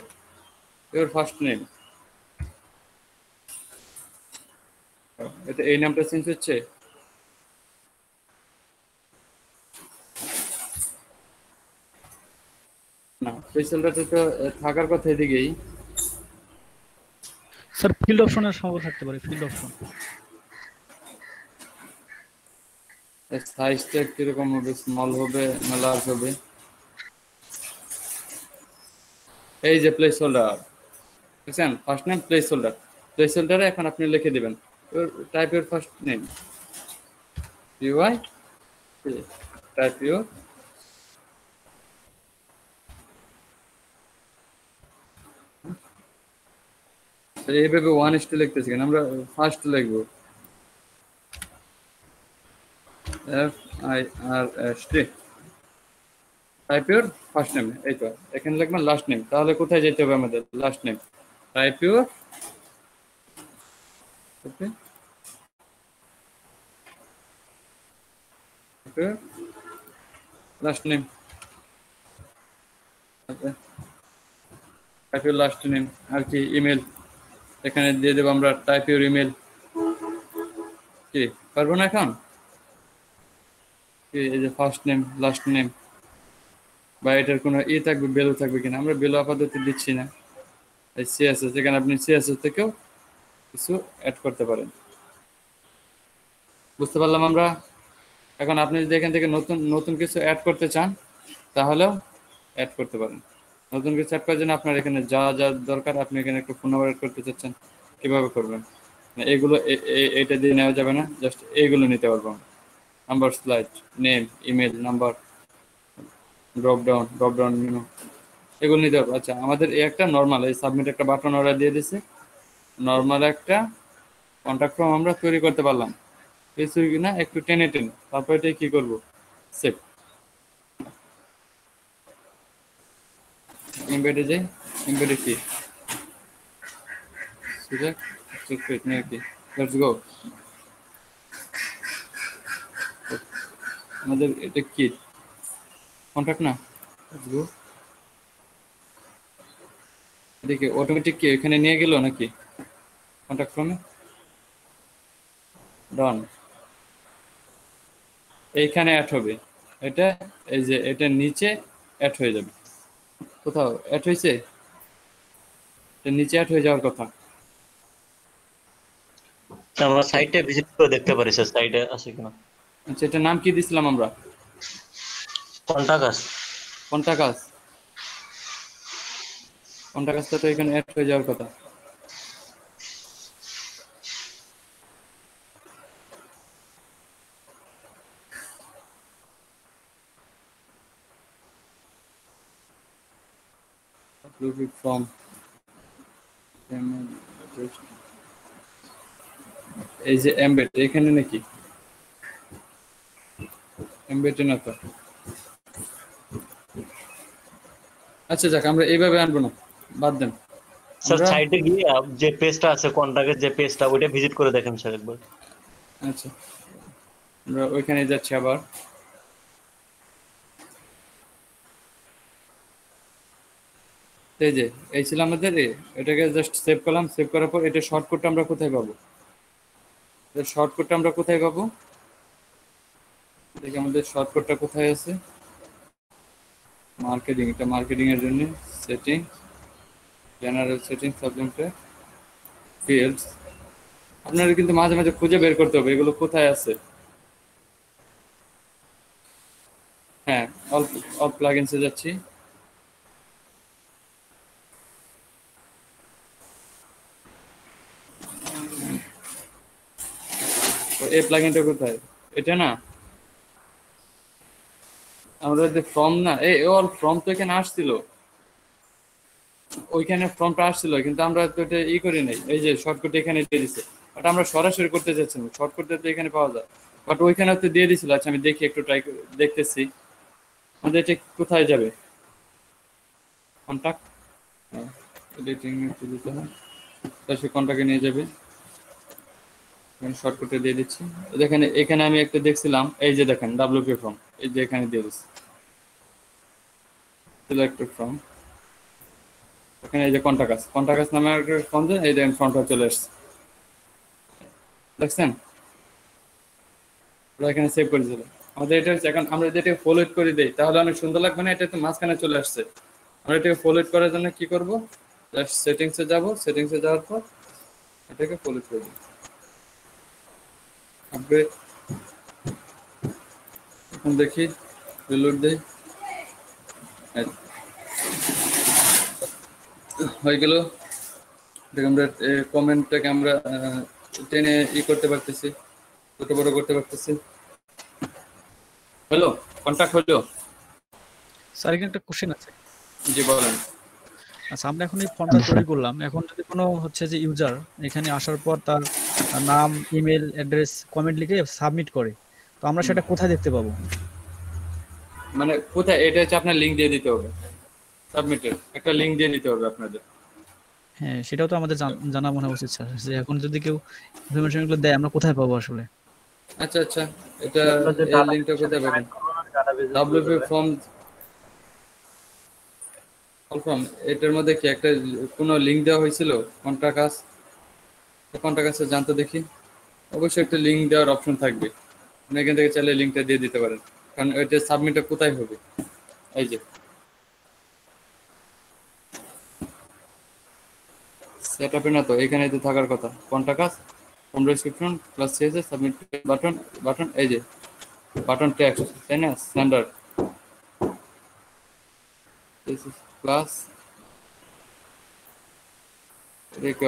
ইওর ফার্স্ট নেম। এটা এই নামটা চেঞ্জ হচ্ছে, না প্লেস হোল্ডারটা তো থাকার কথা এদিকেই। স্যার, ফিল্ড অপশনের সমস্যা থাকতে পারে, ফিল্ড অপশন। সাইজটা কিরকম হবে, স্মল হবে না লার্জ হবে? এই যে প্লেস হোল্ডার দেখছেন, ফার্স্ট নেম প্লেস হোল্ডার, প্লেস হোল্ডারে এখন আপনি লিখে দিবেন type your first name, UI type your এইভাবে 1:2 লিখতেছি কেন, আমরা ফার্স্ট লিখবো FIRST, type your first name, এই তো এখানে লিখবেন লাস্ট নেম। তাহলে কোথায় যেতে হবে আমাদের, last name, type your, okay last name, type your last name. আর কি ইমেল এখানে দিয়ে দেবো আমরা, টাইপ ইউর ইমেল। কি পারবো না এখন, এই যে ফার্স্ট নেম লাস্ট নেম, বা এটার কোনো থাকবে, বেলো থাকবে কিনা, আমরা বেলো আপাতত দিচ্ছি না। এই সিএসএস, এখানে আপনি সিএসএস থেকেও কিছু অ্যাড করতে পারেন। বুঝতে পারলাম আমরা। এখন আপনি যদি এখান থেকে নতুন নতুন কিছু অ্যাড করতে চান তাহলেও অ্যাড করতে পারেন। নতুন কিছু অ্যাড করার জন্য আপনার এখানে যা যা দরকার, আপনি এখানে একটু ফোন নাম্বার অ্যাড করতে চাচ্ছেন, কীভাবে করবেন? এগুলো এইটা দিয়ে নেওয়া যাবে না, জাস্ট এইগুলো নিতে পারবো। Number slide, name, email, number, drop down menu, এগুলো নিতে পারবো। আচ্ছা, আমাদের এই একটা নর্মাল, এই সাবমিট একটা বাটন ওরা দিয়ে দিছে, নর্মাল একটা কন্ট্যাক্ট ফর্ম আমরা তৈরি করতে পারলাম। কিছু না, একটু টেনে তারপর এটা কি করবো, সেভ। এমবেডে যাই, এমবেডে কি নাকি, লেটস গো। আমাদের এটা কি কন্ট্যাক্ট না, লেটস গো। দেখি অটোমেটিক কি এখানে নিয়ে গেল নাকি কন্ট্যাক্ট ফর্মে, ডান। এইখানে অ্যাড হবে এটা, এই যে এটা নিচে অ্যাড হয়ে যাবে। কোথাও অ্যাড হয়েছে, এটা নিচে অ্যাড হয়ে যাওয়ার কথা। আমরা সাইটে ভিজিট করে দেখতে পারি স্যার, সাইটে আছে কিনা। আচ্ছা, এটার নাম কি দিছিলাম আমরা, কোনটা কাজ? কন্টাকাসটা তো এখানে অ্যাড হয়ে যাওয়ার কথা। ফর্ম, এই যে এমবেড এখানে নাকি, এমবেড না তো। আচ্ছা যাক, আমরা এইভাবে আনবো না, বাদ দেন। স্যার আমরা সাইটে গিয়ে যে পেজটা আছে, কন্টাক্টের যে পেজটা, ওইটা ভিজিট করে দেখেন স্যার একবার। আচ্ছা, আমরা ওইখানে যাচ্ছি আবার। এই যে এই ছিল আমাদের, এটাকে জাস্ট সেভ করলাম। সেভ করার পর এটা শর্টকাটটা আমরা কোথায় পাবো, শর্টকাটটা আমরা কোথায় পাবো, দেখি আমাদের শর্টকাটটা কোথায় আছে। মার্কেটিং, এটা মার্কেটিং এর জন্য সেটিং, জেনারেল সেটিং, সাবজেক্টে ফিল্ডস। আপনারা কিন্তু মাঝে মাঝে খুঁজে বের করতে হবে এগুলো কোথায় আছে। হ্যাঁ, অল অল প্লাগইনসে যাচ্ছি। তো এই প্লাগইনটা কোথায়? এটা না, আমরা যে ফর্ম না, এই অল ফর্ম তো এখানে আসছিল, ওইখানে ফর্মটা আসছিল, কিন্তু আমরা তো এটা করি নাই। এই যে শর্টকাট এখানে দিয়ে দিছে, বাট আমরা সরাসরি করতে চাচ্ছিলাম, শর্টকাটটা তো এখানে পাওয়া যায়, বাট ওইখানে তো দিয়ে দিছিল। আচ্ছা আমি দেখি, একটু ট্রাই দেখতেছি আমাদের এটা কোথায় যাবে। কন্টাক্ট, এডিটিং একটু দিতে হয়, তাই সে কন্টাক্টে নিয়ে যাবে। শর্টকাটে দিয়ে দিচ্ছি। দেখেন এখানে আমি একটা দেখছিলাম, এই যে দেখেন ডাব্লিউপি ফর্ম, এই যে এখানে দিয়ে দিচ্ছি সিলেক্টেড ফর্ম। এখানে এই যে কন্টাকাস নামে একটা ফর্ম, এই দেখেন ফর্মটা চলে আসছে, দেখছেন? ওরা এখানে সেভ করে দিল। আমাদের এটা হচ্ছে, এখন আমরা যদি এটাকে ফলোড করে দিই তাহলে অনেক সুন্দর লাগবে না? এটা তো মাঝখানে চলে আসছে। আমরা এটাকে ফলোড করার জন্য কি করব, জাস্ট সেটিংসে যাব, সেটিংসে যাওয়ার পর এটাকে ফলোড করে দিই। আপডেট, এখন দেখি, রিলোড দেই, হয়ে গেল। দেখে আমরা কমেন্টটাকে আমরা টেনে করতে পারতেছি, ছোট বড় করতে পারতেছি। হ্যালো, কন্টাক্ট হলো? স্যার এখানে একটা কোশ্চেন আছে। জি বলেন। আচ্ছা, আমরা এখন এই ফর্মটা তৈরি করলাম, এখন যদি কোনো হচ্ছে যে ইউজার এখানে আসার পর তার নাম, ইমেল অ্যাড্রেস, কমেন্ট লিখে সাবমিট করে, তো আমরা সেটা কোথায় দেখতে পাবো? মানে কোথায়? এটা হচ্ছে আপনার লিঙ্ক দিয়ে দিতে হবে, সাবমিটের একটা লিঙ্ক দিয়ে দিতে হবে আপনাদের। হ্যাঁ, সেটাও তো আমাদের জানা মনে উচিত স্যার, যে এখন যদি কেউ ইনফরমেশন গুলো দেয় আমরা কোথায় পাবো আসলে? আচ্ছা আচ্ছা, এটা আমরা যে এই লিঙ্কটা কোথায় পাবেন? ডাব্লিউপি ফর্ম ফর্ম, এটার মধ্যে কি একটা কোনো লিঙ্ক দেওয়া হয়েছিল? কন্টাক্ট জানতে দেখি, অবশ্যই একটা লিঙ্ক দেওয়ার অপশন থাকবে, আপনি এখান থেকে চাইলে লিঙ্কটা দিয়ে দিতে পারেন। কারণ এটা সাবমিটটা কোথায় হবে, এই যে সেট আপে না, তো এখানে তো থাকার কথা। Contact, form description plus CSS submit button, এই যে বাটন টেক্সট, তাই না? স্ট্যান্ডার্ড প্লাস,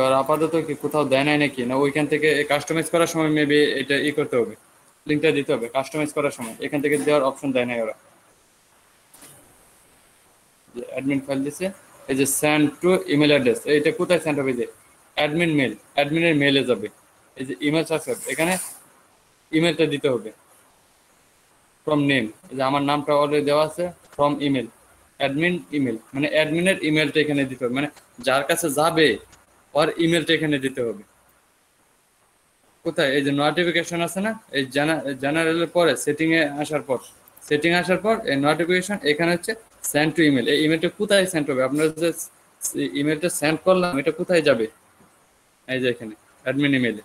আর আপাতত কি কোথাও দেয় নাই নাকি? না ওইখান থেকে কাস্টমাইজ করার সময় মেবি এটা করতে হবে, লিঙ্কটা দিতে হবে কাস্টমাইজ করার সময়, এখান থেকে দেওয়ার অপশন দেয় নাই ওরা। অ্যাডমিন ফাইল দিছে, এই যে সেন্ড টু ইমেল অ্যাড্রেস, এইটা কোথায় সেন্ড হবে? যে অ্যাডমিন মেল, অ্যাডমিনের মেলে যাবে। এই যে ইমেল সাবস্ক্রাইব, এখানে ইমেলটা দিতে হবে, ফ্রম নেম, এই যে আমার নামটা অলরেডি দেওয়া আছে, ফ্রম ইমেল, অ্যাডমিন ইমেল, মানে অ্যাডমিনের ইমেলটা এখানে দিতে হবে, মানে যার কাছে যাবে ওর ইমেলটা এখানে দিতে হবে। কোথায়? এই যে নোটিফিকেশন আছে না, এই জেনারেলের পরে সেটিং এ আসার পর এই নোটিফিকেশন, এখানে হচ্ছে সেন্ড টু ইমেল। এই ইমেলটা কোথায় সেন্ড হবে? আপনার যে ইমেলটা সেন্ড করলাম এটা কোথায় যাবে? এই যে এখানে অ্যাডমিন ইমেলে,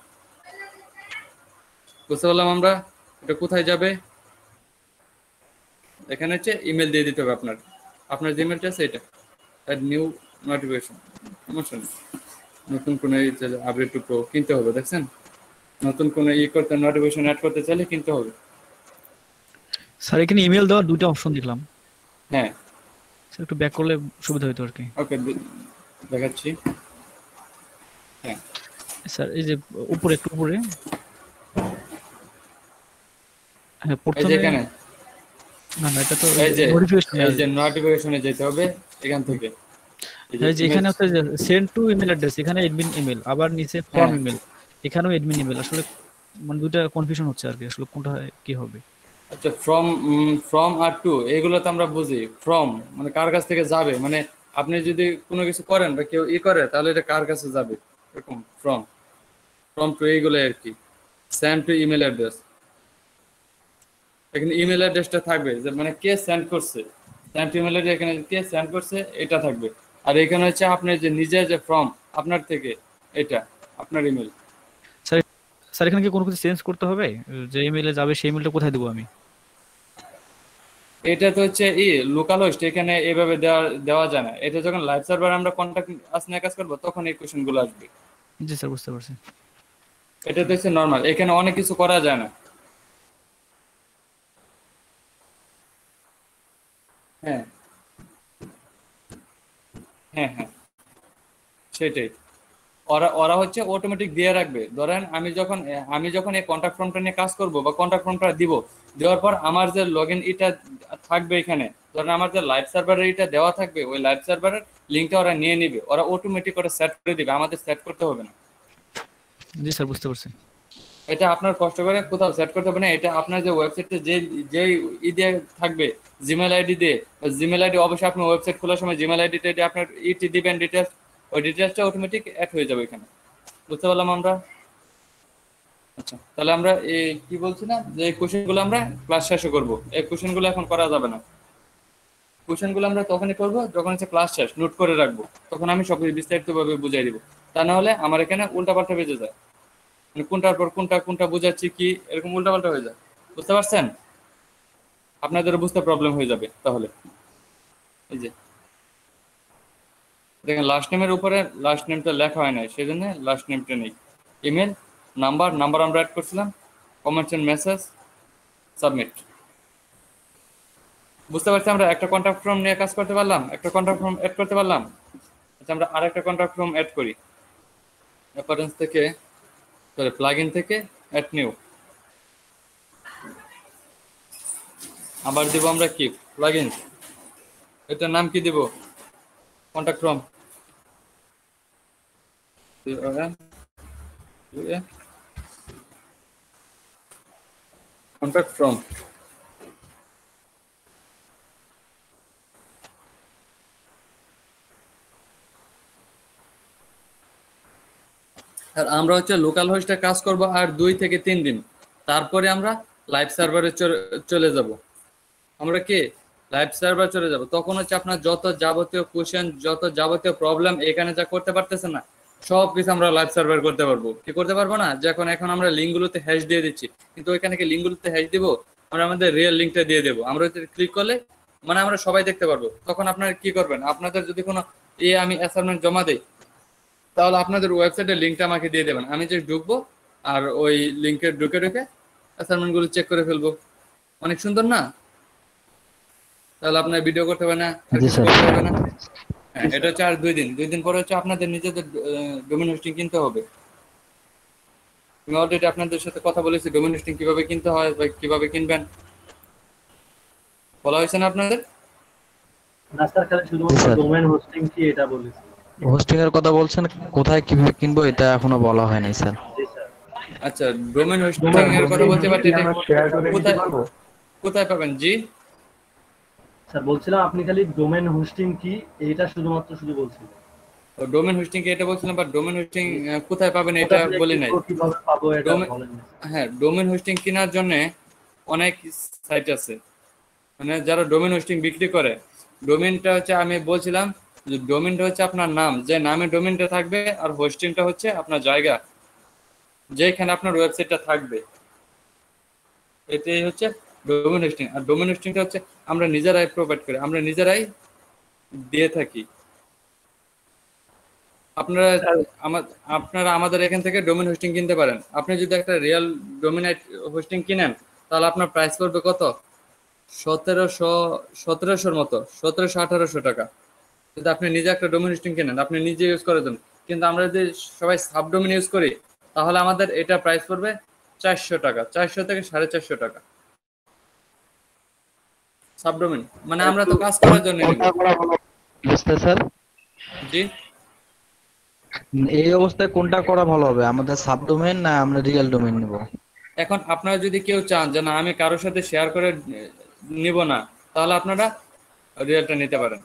বুঝতে পারলাম আমরা এটা কোথায় যাবে। এখানে হচ্ছে ইমেল দিয়ে দিতে হবে আপনার যে ইমেলটা আছে এটা, অ্যাড নিউ নোটিফিকেশন, সমস্যা নেই। নতুন কোনো আপডেট টু প্রো কিনতে হবে, দেখছেন? নতুন কোনো করতে, নোটিফিকেশন অ্যাড করতে চাইলে কিনতে হবে। স্যার এখানে ইমেল দেওয়ার দুটো অপশন দেখলাম, হ্যাঁ, স্যার একটু ব্যাক করলে সুবিধা হতো আর কি। ওকে, দেখাচ্ছি। হ্যাঁ, স্যার এই যে উপরে, একটু উপরে, হ্যাঁ এই যে প্রথমে, এখানে, না না এটা তো এই যে নোটিফিকেশন। নোটিফিকেশনে যেতে হবে এখান থেকে। এই যে এখানে হচ্ছে সেন্ড টু ইমেল অ্যাড্রেস, এখানে এডমিন ইমেল, আবার নিচে ফর্ম হ্যাঁ, ইমেল, এখানেও এডমিন ইমেল। আসলে মানে দুইটা কনফিউশন হচ্ছে আর কি, আসলে কোনটা কি হবে? আচ্ছা, ফ্রম আর টু এগুলো তো আমরা বুঝি। ফ্রম মানে কার কাছ থেকে যাবে, মানে আপনি যদি কোনো কিছু করেন বা কেউ করে তাহলে এটা কার কাছে যাবে, এরকম। ফ্রম টু এইগুলো আর কি। সেন্ড টু ইমেল অ্যাড্রেস, এখানে ইমেল অ্যাড্রেসটা থাকবে, যে মানে কে সেন্ড করছে, সেন্ড টু ইমেল অ্যাড্রেস, এখানে কে সেন্ড করছে এটা থাকবে। আর এখানে হচ্ছে আপনি যে নিজে যে ফ্রম আপনার থেকে, এটা আপনার ইমেল। স্যার, স্যার এখানে কি কোনো কিছু চেঞ্জ করতে হবে? যে ইমেলে যাবে সেই ইমেলটা কোথায় দেবো আমি? এটা তো হচ্ছে লোকাল হোস্ট, এখানে এভাবে দেওয়া যায় না। এটা যখন লাইভ সার্ভার আমরা কন্ট্যাক্ট আস নিয়ে কাজ করবো তখন এই কোশ্চেন গুলো আসবে। জি স্যার, বুঝতে পারছি। এটা তো হচ্ছে নর্মাল, এখানে অনেক কিছু করা যায় না। হ্যাঁ হ্যাঁ হ্যাঁ, সেটাই। ওরা ওরা হচ্ছে অটোমেটিক দিয়ে রাখবে। ধরেন আমি যখন এই কন্ট্যাক্ট ফর্মটা নিয়ে কাজ করব বা কন্ট্যাক্ট ফর্মটা দিব, দেওয়ার পর আমার যে লগ ইন এটা থাকবে এখানে, ধরেন আমার যে লাইভ সার্ভারে এটা দেওয়া থাকবে, ওই লাইভ সার্ভারের লিঙ্কটা ওরা নিয়ে নিবে, ওরা অটোমেটিক করে সেট করে দিবে, আমাদের সেট করতে হবে না। জি স্যার, বুঝতে পারছি। এটা আপনার কষ্ট করে কোথাও সেট করতে হবে না। এটা আপনার যে ওয়েবসাইটে যে দিয়ে থাকবে জিমেল আইডি দিয়ে, জিমেল আইডি অবশ্যই আপনি ওয়েবসাইট খোলার সময় জিমেল আইডিতে আপনার ইটি দিবেন ডিটেলস, ওই ডিটেলসটা অটোমেটিক অ্যাড হয়ে যাবে এখানে। বুঝতে পারলাম আমরা? আচ্ছা, তাহলে আমরা এই কি বলছি না, যে কোশ্চেনগুলো আমরা ক্লাস শেষে করব। এই কোশ্চেনগুলো এখন করা যাবে না। কোশ্চেনগুলো আমরা তখনই করব যখন হচ্ছে ক্লাস শেষ, নোট করে রাখবো, তখন আমি সব বিস্তারিতভাবে বুঝিয়ে দিব। তা না হলে আমার এখানে উল্টাপাল্টা বেজে যায়, মানে কোনটার পর কোনটা কোনটা বোঝাচ্ছি কি এরকম উল্টাপাল্টা হয়ে যায়। বুঝতে পারছেন? আপনাদের বুঝতে প্রবলেম হয়ে যাবে তাহলে। এই যে দেখেন লাস্ট নেমের উপরে লাস্ট নেমটা লেখা হয় নাই, সেই জন্য লাস্ট নেমটা নেই। ইমেল, নাম্বার আমরা অ্যাড করছিলাম, কমেন্টস এন্ড মেসেজ, সাবমিট। বুঝতে পারছি আমরা একটা কন্ট্যাক্ট ফর্ম নিয়ে কাজ করতে পারলাম, একটা কন্ট্যাক্ট ফর্ম অ্যাড করতে পারলাম। আচ্ছা, আমরা আরেকটা কন্ট্যাক্ট ফর্ম অ্যাড করি। অ্যাপারেন্স থেকে, সরি প্লাগইন থেকে অ্যাড নিউ। আবার দিব আমরা কি প্লাগইন, এটার নাম কি দিব? Contact form contact form. আর আমরা হচ্ছে লোকাল হোস্টে কাজ করব আর 2 থেকে 3 দিন, তারপরে আমরা লাইভ সার্ভারে চলে যাব। আমরা কি লাইভ সার্ভার চলে যাব, তখন হচ্ছে আপনার যত যাবতীয় কোশ্চেন, যত যাবতীয় প্রবলেম এখানে যা করতে পারতেছেন না, সব কিছু আমরা লাইভ সার্ভার করতে পারবো। কি করতে পারবো না, এখন আমরা লিঙ্কগুলোতে হ্যাশ দিয়ে দিচ্ছি, কিন্তু ওইখানে কি লিঙ্কগুলোতে হ্যাশ দিব? আমরা আমাদের রিয়েল লিঙ্কটা দিয়ে দেবো। আমরা ক্লিক করলে মানে আমরা সবাই দেখতে পারবো। তখন আপনারা কি করবেন, আপনাদের যদি কোনো আমি অ্যাসাইনমেন্ট জমা দেই, তাহলে আপনাদের ওয়েবসাইটের লিঙ্কটা আমাকে দিয়ে দেবেন, আমি যে ঢুকবো আর ওই লিঙ্কে ঢুকে অ্যাসাইনমেন্ট গুলো চেক করে ফেলবো। অনেক সুন্দর না? তাহলে আপনার ভিডিও করতে হবে না, আর জি কিছু স্যার। করতে হবে না। হ্যাঁ, এটা হচ্ছে আর 2 দিন পরে হচ্ছে আপনাদের নিজেদের ডোমেন হোস্টিং কিনতে হবে। আমি অলরেডি আপনাদের সাথে কথা বলেছি ডোমেন হোস্টিং কিভাবে কিনতে হয় বা কিভাবে কিনবেন, বলা হয়েছে না আপনাদের? না স্যার, খালি শুধুমাত্র স্যার। ডোমেন হোস্টিং কি এটা বলেছি। হোস্টিং এর কথা বলছেন, কোথায় কিভাবে কিনবো এটা এখনো বলা হয় নাই স্যার। জি স্যার। আচ্ছা, ডোমেন হোস্টিং এর কথা বলতে পারছি, এটা কোথায় কোথায় পাবেন? জি স্যার বলছিলাম আপনি খালি ডোমেন হোস্টিং কি এটা শুধু বলছিলেন। ডোমেন হোস্টিং কি এটা বলছিলাম, বা ডোমেন হোস্টিং কোথায় পাবেন এটা বলি নাই। কিভাবে পাবো এটা ডোমেন, বলেন না। হ্যাঁ, ডোমেন হোস্টিং কেনার জন্য অনেক সাইট আছে, মানে যারা ডোমেন হোস্টিং বিক্রি করে। ডোমেনটা হচ্ছে আমি বলছিলাম যে ডোমেনটা হচ্ছে আপনার নাম, যে নামে ডোমেনটা থাকবে, আর হোস্টিংটা হচ্ছে আপনার জায়গা, যেখানে আপনার ওয়েবসাইটটা থাকবে। এটাই হচ্ছে ডোমেন হোস্টিং। আর ডোমেন হোস্টিংটা হচ্ছে আমরা নিজেরাই প্রোভাইড করি, আমরা নিজেরাই দিয়ে থাকি। আপনারা আপনারা আমাদের এখান থেকে ডোমেন হোস্টিং কিনতে পারেন। আপনি যদি একটা রিয়েল ডোমিনেট হোস্টিং কিনেন, তাহলে আপনার প্রাইস পড়বে কত? 1700 মতো, 1700-1800 টাকা। যদি আপনি নিজে একটা ডোমেন হোস্টিং কিনেন, আপনি নিজে ইউজ করার জন্য। কিন্তু আমরা যদি সবাই সাবডোমেন ইউজ করি, তাহলে আমাদের এটা প্রাইস পড়বে 400 টাকা, 400 থেকে 450 টাকা সাবডোমেন। মানে আমরা তো কাজ করার জন্য নিব। বুঝতে স্যার, জি, এই অবস্থায় কোনটা করা ভালো হবে, আমাদের সাবডোমেন না আমরা রিয়েল ডোমেন নিব? এখন আপনারা যদি কেউ চান যে না আমি কারোর সাথে শেয়ার করে নিব না, তাহলে আপনারা রিয়েলটা নিতে পারেন।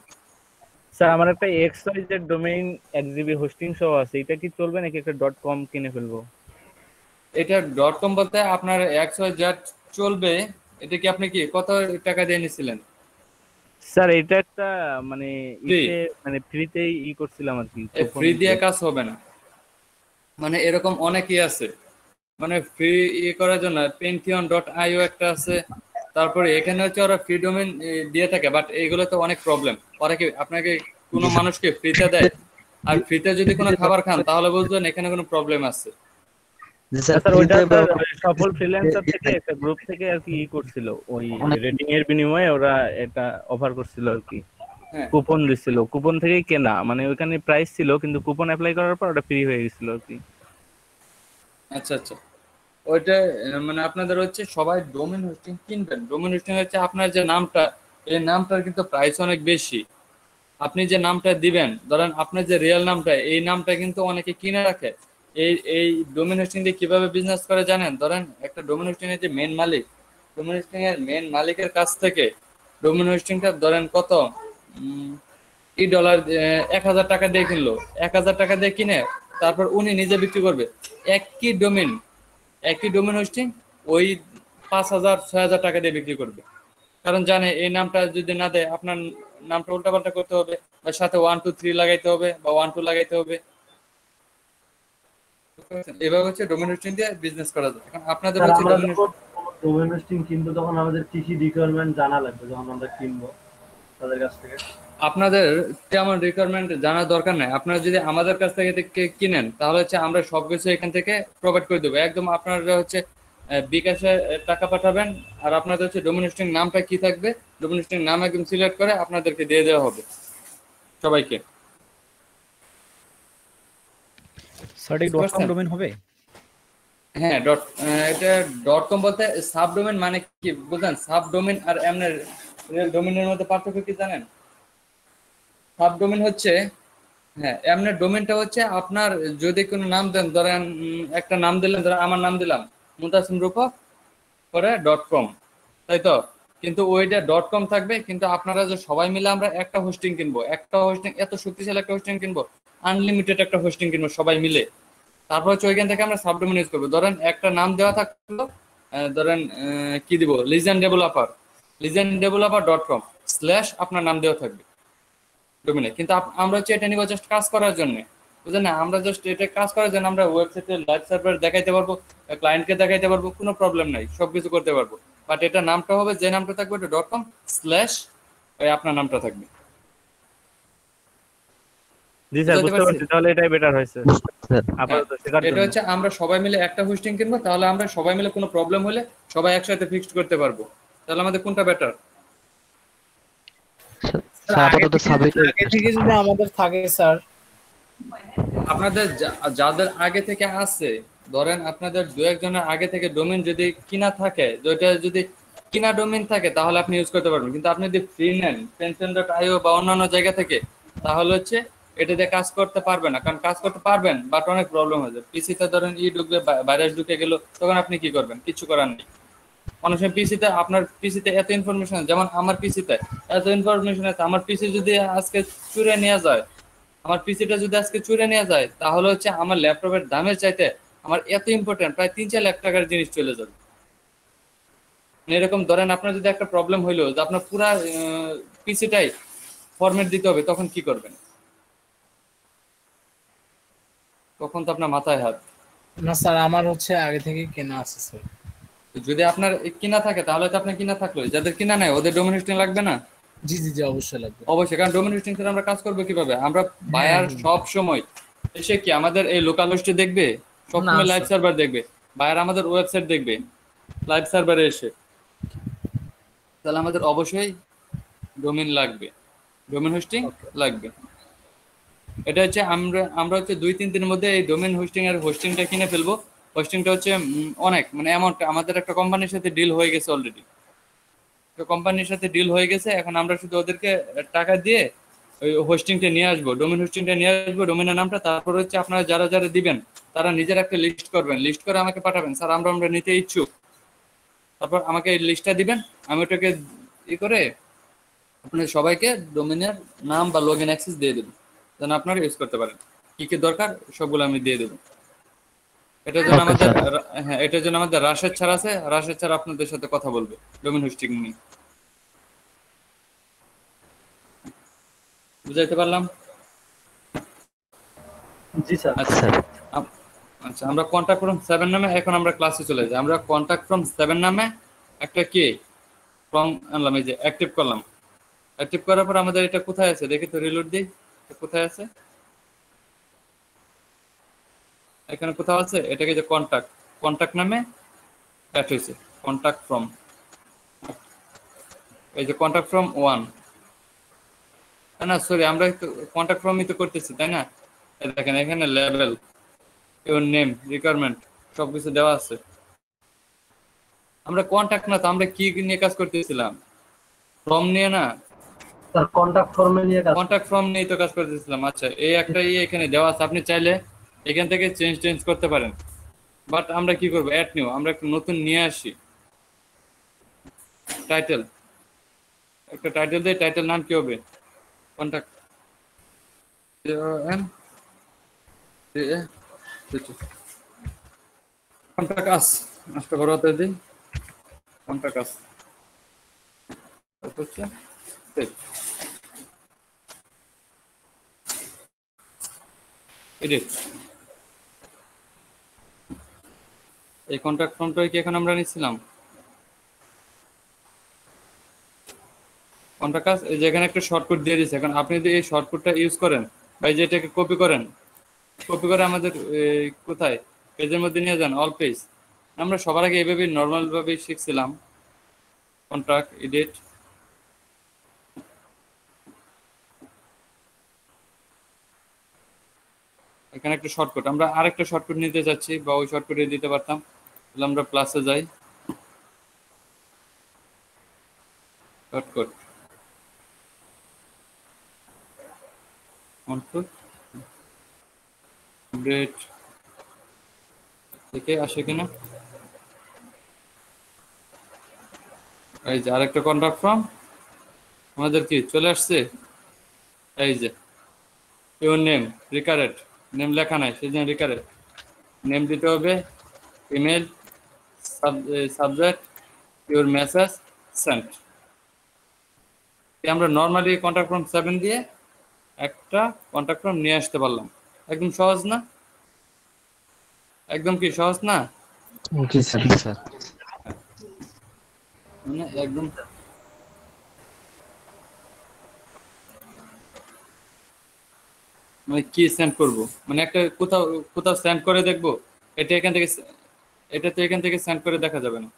স্যার আমার একটা XYZ ডোমেইন 1 GB হোস্টিং সহ আছে, এটা কি চলবে নাকি একটা .com কিনে ফেলবো? এটা .com বলতে আপনার XYZ চলবে। এটা কি আপনি কি কত টাকা দিয়ে নিছিলেন? স্যার এটা একটা মানে Free? মানে ফ্রিতেই করছিলাম আর কি। ফ্রি দিয়ে কাজ হবে না, মানে এরকম অনেকই আছে, মানে ফ্রি করার জন্য Pantheon.io একটা আছে। তারপরে এখানে হচ্ছে ওরা ফ্রি ডোমেন দিয়ে থাকে, বাট এইগুলো তো অনেক প্রবলেম। ওরা কি আপনাকে কোনো মানুষকে ফ্রিতে দেয়? আর ফ্রিতে যদি কোনো খাবার খান, তাহলে বুঝবেন এখানে কোনো প্রবলেম আছে। জি স্যার স্যার ওইটা কিন্তু স্যার সফল ফ্রিল্যান্সার থেকে একটা গ্রুপ থেকে আর কি করছিল, ওই অনেক রেটিং এর বিনিময়ে ওরা এটা অফার করছিল আর কি, হ্যাঁ কুপন দিছিল, কুপন থেকেই কেনা, মানে ওখানে প্রাইস ছিল কিন্তু কুপন অ্যাপ্লাই করার পর ওটা ফ্রি হয়ে গেছিল আর কি। আচ্ছা আচ্ছা, ওইটা মানে আপনাদের হচ্ছে সবাই ডোমেন হোস্টিং কিনবেন। ডোমেন হোস্টিং হচ্ছে আপনার যে নামটা, এই নামটার কিন্তু প্রাইস অনেক বেশি। আপনি যে নামটা দিবেন, ধরেন আপনার যে রিয়েল নামটা, এই নামটা কিন্তু অনেকে কিনে রাখে। এই ডোমেন হোস্টিং দিয়ে কিভাবে বিজনেস করে জানেন? ধরেন একটা ডোমেন হোস্টিং এর যে মেন মালিক, ডোমেন হোস্টিং এর মেন মালিকের কাছ থেকে ডোমেন হোস্টিংটা ধরেন কত $1 1,000 দিয়ে কিনলো, 1,000 দিয়ে কিনে তারপর উনি নিজে বিক্রি করবে একই ডোমেন, একই ডোমেন হোস্টিং ওই 5,000 6,000 দিয়ে বিক্রি করবে। কারণ জানে এই নামটা যদি না দেয় আপনার নামটা উল্টাপাল্টা করতে হবে, বা সাথে 1 2 3 লাগাইতে হবে বা 1 2 লাগাইতে হবে। এভাবে হচ্ছে ডোমেন হোস্টিং দিয়ে বিজনেস করা যায়। এখন আপনাদের স্যার হচ্ছে আমরা ডোমেন যখন ডোমেন হোস্টিং কিনবো তখন আমাদের কি কি রিকোয়ারমেন্ট জানা লাগবে যখন আমরা কিনবো তাদের কাছ থেকে? আপনাদের তেমন রিকোয়ারমেন্ট জানার দরকার নাই। আপনারা যদি আমাদের কাছ থেকে কিনেন তাহলে হচ্ছে আমরা সবকিছু এখান থেকে প্রোভাইড করে দেবো। একদম আপনারা হচ্ছে বিকাশে টাকা পাঠাবেন, আর আপনাদের হচ্ছে ডোমেন হোস্টিং নামটা কি থাকবে, ডোমেন হোস্টিং নাম একদম সিলেক্ট করে আপনাদেরকে দিয়ে দেওয়া হবে সবাইকে। সঠিক বুঝতে ডট কম পারছেন? ডোমেন হবে? হ্যাঁ এটা .com বলতে সাব ডোমেন মানে কি বুঝলেন? সাব ডোমেন আর এমনের ডোমেনের মধ্যে পার্থক্য কি জানেন? সাব ডোমেন হচ্ছে, হ্যাঁ এমনের ডোমেনটা হচ্ছে আপনার যদি কোনো নাম দেন, ধরেন একটা নাম দিলেন, ধরেন আমার নাম দিলাম মুতাসিম রূপক করে .com, তাই তো? কিন্তু ওইটা .com থাকবে, কিন্তু আপনারা যে সবাই মিলে আমরা একটা হোস্টিং কিনবো, একটা হোস্টিং এত শক্তিশালী একটা হোস্টিং কিনবো, আনলিমিটেড একটা হোস্টিং কিনবো সবাই মিলে। তারপর হচ্ছে ওইখান থেকে আমরা সাবডোমেন ইউজ করবো। ধরেন একটা নাম দেওয়া থাকলো, ধরেন কি দিব, লিজেন্ড ডেভেলপার .com/ আপনার নাম দেওয়া থাকবে ডোমেনে। কিন্তু আমরা হচ্ছে এটা নিব জাস্ট কাজ করার জন্য, বুঝলেন না? আমরা জাস্ট এটা কাজ করার জন্য আমরা ওয়েবসাইটে লাইভ সার্ভার দেখাইতে পারবো, ক্লায়েন্টকে দেখাইতে পারবো, কোনো প্রবলেম নাই, সবকিছু করতে পারবো। বাট এটা নামটা হবে, যে নামটা থাকবে এটা .com/ আপনার নামটা থাকবে। জি স্যার, বুঝতে বুঝতে পারছি? পারছি, তাহলে এটাই বেটার হয়েছে স্যার আপাতত শেখার এটা জন্য। হচ্ছে আমরা সবাই মিলে একটা হোস্টিং কিনবো, তাহলে আমরা সবাই মিলে কোনো প্রবলেম হলে সবাই একসাথে ফিক্সড করতে পারবো। তাহলে আমাদের কোনটা বেটার? স্যার আপাতত সাবজেক্ট আগে থেকে যদি আমাদের থাকে স্যার, আপনাদের যাদের আগে থেকে আছে, ধরেন আপনাদের দু একজনের আগে থেকে ডোমেন যদি কিনা থাকে, যেটা যদি কিনা ডোমেন থাকে তাহলে আপনি ইউজ করতে পারবেন। কিন্তু আপনি যদি ফ্রি নেন pension.io বা অন্যান্য জায়গা থেকে, তাহলে হচ্ছে এটা দিয়ে কাজ করতে পারবেন না। কারণ কাজ করতে পারবেন বাট অনেক প্রবলেম হয়ে যায়। পিসিতে ধরেন ঢুকবে, ভাইরাস ঢুকে গেল, তখন আপনি কি করবেন? কিছু করার নেই। অনেক সময় পিসিতে, আপনার পিসিতে এত ইনফরমেশন, যেমন আমার পিসিতে এত ইনফরমেশন আছে, আমার পিসি যদি আজকে চুরে নিয়ে যায়, আমার পিসিটা যদি আজকে চুরে নিয়ে যায়, তাহলে হচ্ছে আমার ল্যাপটপের দামের চাইতে আমার এত ইম্পর্টেন্ট প্রায় 3-4 লাখ টাকার জিনিস চলে যাবে। এরকম ধরেন আপনার যদি একটা প্রবলেম হইলো যে আপনার পুরা পিসিটাই ফরম্যাট দিতে হবে, তখন কি করবেন? তখন তো আপনার মাথায় হাত। না স্যার আমার হচ্ছে আগে থেকে কেনা আছে স্যার। যদি আপনার কিনা থাকে তাহলে তো আপনার কিনা থাকলো, যাদের কিনা নাই ওদের ডোমেন হোস্টিং লাগবে না? জি জি জি অবশ্যই লাগবে। অবশ্যই, কারণ ডোমেন হোস্টিং ছাড়া আমরা কাজ করবো কিভাবে? আমরা বায়ার সব সময় এসে কি আমাদের এই লোকাল হোস্টে দেখবে? সবসময় না, লাইভ স্যার। সার্ভার দেখবে, বায়ার আমাদের ওয়েবসাইট দেখবে লাইভ সার্ভারে এসে। তাহলে আমাদের অবশ্যই ডোমেন লাগবে, ডোমেন হোস্টিং লাগবে। এটা হচ্ছে আমরা হচ্ছে 2-3 দিনের মধ্যে এই ডোমেন হোস্টিং আর হোস্টিংটা কিনে ফেলবো। হোস্টিংটা হচ্ছে অনেক মানে অ্যামাউন্ট, আমাদের একটা কোম্পানির সাথে ডিল হয়ে গেছে অলরেডি। তো কোম্পানির সাথে ডিল হয়ে গেছে, এখন আমরা শুধু ওদেরকে টাকা দিয়ে ওই হোস্টিংটা নিয়ে আসবো, ডোমেন হোস্টিংটা নিয়ে আসবো, ডোমেনের নামটা। তারপর হচ্ছে আপনারা যারা যারা দিবেন তারা নিজের একটা লিস্ট করবেন, লিস্ট করে আমাকে পাঠাবেন, স্যার আমরা নিতে ইচ্ছুক। তারপর আমাকে এই লিস্টটা দিবেন, আমি ওটাকে করে আপনার সবাইকে ডোমেনের নাম বা লগ ইন অ্যাক্সেস দিয়ে দেবো, যেন আপনারা ইউজ করতে পারেন। কি কি দরকার সবগুলো আমি দিয়ে দেবো। এটার জন্য Okay, আমাদের sir. হ্যাঁ, এটার জন্য আমাদের রাশেদ স্যার আছে, রাশেদ স্যার আপনাদের সাথে কথা বলবে ডোমেন হোস্টিং নিয়ে। বুঝাইতে পারলাম? জি স্যার। আচ্ছা আচ্ছা, আমরা কন্টাক্ট ফ্রম 7 নামে এখন আমরা ক্লাসে চলে যাই। আমরা কন্টাক্ট ফ্রম 7 নামে একটা কি ফর্ম আনলাম, এই যে অ্যাক্টিভ করলাম। অ্যাক্টিভ করার পর আমাদের এটা কোথায় আছে দেখি তো, রিলোড দিই, কোথায় আছে? এখানে কোথাও আছে, এটাকে যে কন্টাক্ট কন্টাক্ট নামে অ্যাড হয়েছে, কন্টাক্ট ফ্রম, এই যে কন্টাক্ট ফ্রম 1, না সরি আমরা কন্টাক্ট ফ্রমই তো করতেছি তাই না? এই দেখেন এখানে লেভেল, ইওর নেম, রিকোয়ারমেন্ট সবকিছু দেওয়া আছে। আমরা কন্টাক্ট না তো, আমরা কি নিয়ে কাজ করতেছিলাম? ফর্ম নিয়ে না, স্যার কন্টাক্ট ফর্মে নিয়ে কাজ। কন্টাক্ট ফর্ম নিয়ে তো কাজ করতেছিলাম। আচ্ছা এই একটা এখানে দেওয়া আছে, আপনি চাইলে এখান থেকে চেঞ্জ করতে পারেন, বাট আমরা কি করবো, অ্যাড নিউ, আমরা একটা নতুন নিয়ে আসি। টাইটেল, একটা টাইটেল দিয়ে, টাইটেল নাম কি হবে? কন্টাক্ট কন্টাক্ট আস, আসটা বড় হাতে দিন, কন্টাক্ট আস, হচ্ছে এডিট। এই কন্টাক্ট ফর্মটা কি এখন আমরা নিচ্ছিলাম? কন্টাক্ট আস, এই যে এখানে একটা শর্টকাট দিয়ে দিয়েছে। এখন আপনি যদি এই শর্টকাটটা ইউজ করেন বা এই যে এটাকে কপি করেন, কপি করে আমাদের কোথায় পেজের মধ্যে নিয়ে যান, অল পেজ। আমরা সবার আগে এইভাবে নর্মাল ভাবে শিখছিলাম, কন্ট্রাক্ট এডিট, এখানে একটা শর্টকাট, আমরা আরেকটা শর্টকাট নিতে চাচ্ছি বা ওই শর্টকাটে দিতে পারতাম, তাহলে আমরা প্লাসে যাই, শর্টকাট কন্ট্রোল আপডেট থেকে আসে কিনা, এই যে আরেকটা কন্ট্রাক্ট ফর্ম আমাদের কি চলে আসছে। এই যে ইউর নেম, রিকারেন্ট নেম লেখা নাই সেজন্য রিকারেন্ট নেম দিতে হবে, email, subject, your message sent. আমরা নর্মালি কন্ট্যাক্ট ফর্ম 7 দিয়ে একটা কন্ট্যাক্ট ফর্ম নিয়ে আসতে পারলাম। একদম সহজ না? একদম কি সহজ না? জি স্যার, স্যার মানে একদম মানে কি সেন্ড করব, মানে একটা কোথাও কোথাও সেন্ড করে দেখবো, এটা এখান থেকে, এটা তো এখান থেকে সেন্ড করে দেখা যাবে না।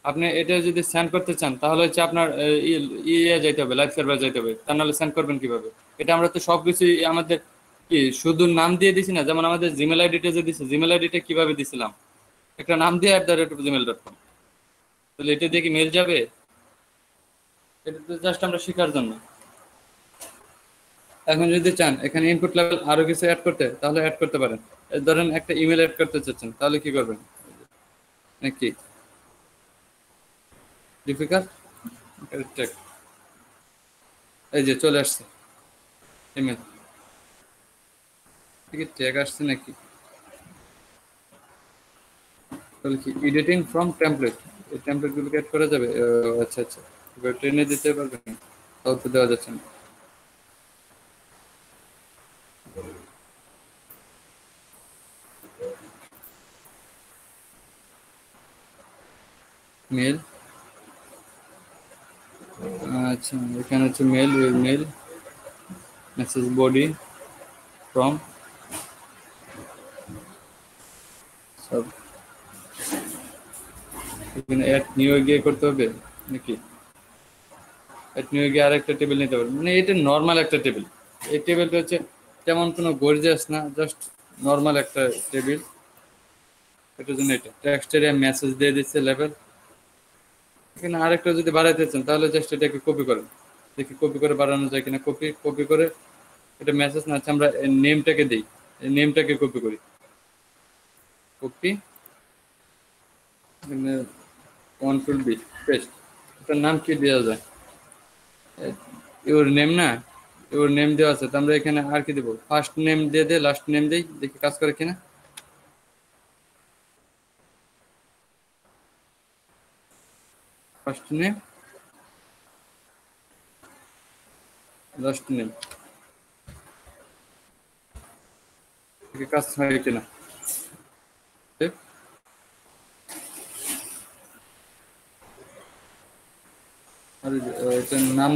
আপনি এটা যদি সেন্ড করতে চান তাহলে হচ্ছে আপনার ইয়ে যাইতে হবে, লাইভ সার্ভার যাইতে হবে, তা নাহলে সেন্ড করবেন কিভাবে? এটা আমরা তো সবকিছু আমাদের কি শুধু নাম দিয়ে দিছি না, যেমন আমাদের জিমেল আইডিটা যে দিছি, জিমেল আইডিটা কিভাবে দিছিলাম, একটা নাম দিয়ে @gmail.com, তাহলে এটা দিয়ে কি মেল যাবে? এটা তো জাস্ট আমরা শেখার জন্য। এখন যদি চান এখানে ইনপুট লেভেল আরো কিছু অ্যাড করতে, তাহলে অ্যাড করতে পারেন। ধরেন একটা ইমেল অ্যাড করতে চাচ্ছেন, তাহলে কি করবেন? নাকি ডিফিকাল্ট? এই যে চলে আসছে ইমেল, ঠিক আছে, ট্যাগ আসছে নাকি? তাহলে কি এডিটিং ফ্রম টেমপ্লেট, এই টেমপ্লেট গুলো অ্যাড করা যাবে? আচ্ছা আচ্ছা, এবার ট্রেনে দিতে পারবেন, তাও তো দেওয়া যাচ্ছে না। মেল, আচ্ছা এখানে হচ্ছে mail, will mail, message body from সব, এখানে অ্যাড নিউ গিয়ে করতে হবে নাকি? অ্যাড নিউ গিয়ে আরেকটা টেবিল নিতে পারবেন, মানে এটা নর্মাল একটা টেবিল। এই টেবিলটা হচ্ছে তেমন কোনো গর্জিয়াস না, জাস্ট নর্মাল একটা টেবিল। এটার জন্য এটা টেক্সট এরিয়া মেসেজ দিয়ে দিচ্ছে লেভেল। এখানে আরেকটা যদি বাড়াইতে চান তাহলে জাস্ট এটাকে কপি করেন, দেখি কপি করে বাড়ানো যায় কিনা। কপি করে এটা মেসেজ না, আমরা নেমটাকে দিই, এই নেমটাকে কপি করি, কপি কন্ট্রোল বি পেস্ট। এটার নাম কি দেওয়া যায়? ইওর নেম না, ইওর নেম দেওয়া আছে, তো আমরা এখানে আর কি দেবো, ফার্স্ট নেম দিয়ে দে, লাস্ট নেম দিই, দেখি কাজ করে কিনা। ফার্স্ট নেম লাস্ট নেম, দেখি কাজ হয় কিনা। ঠিক, আর এটার নাম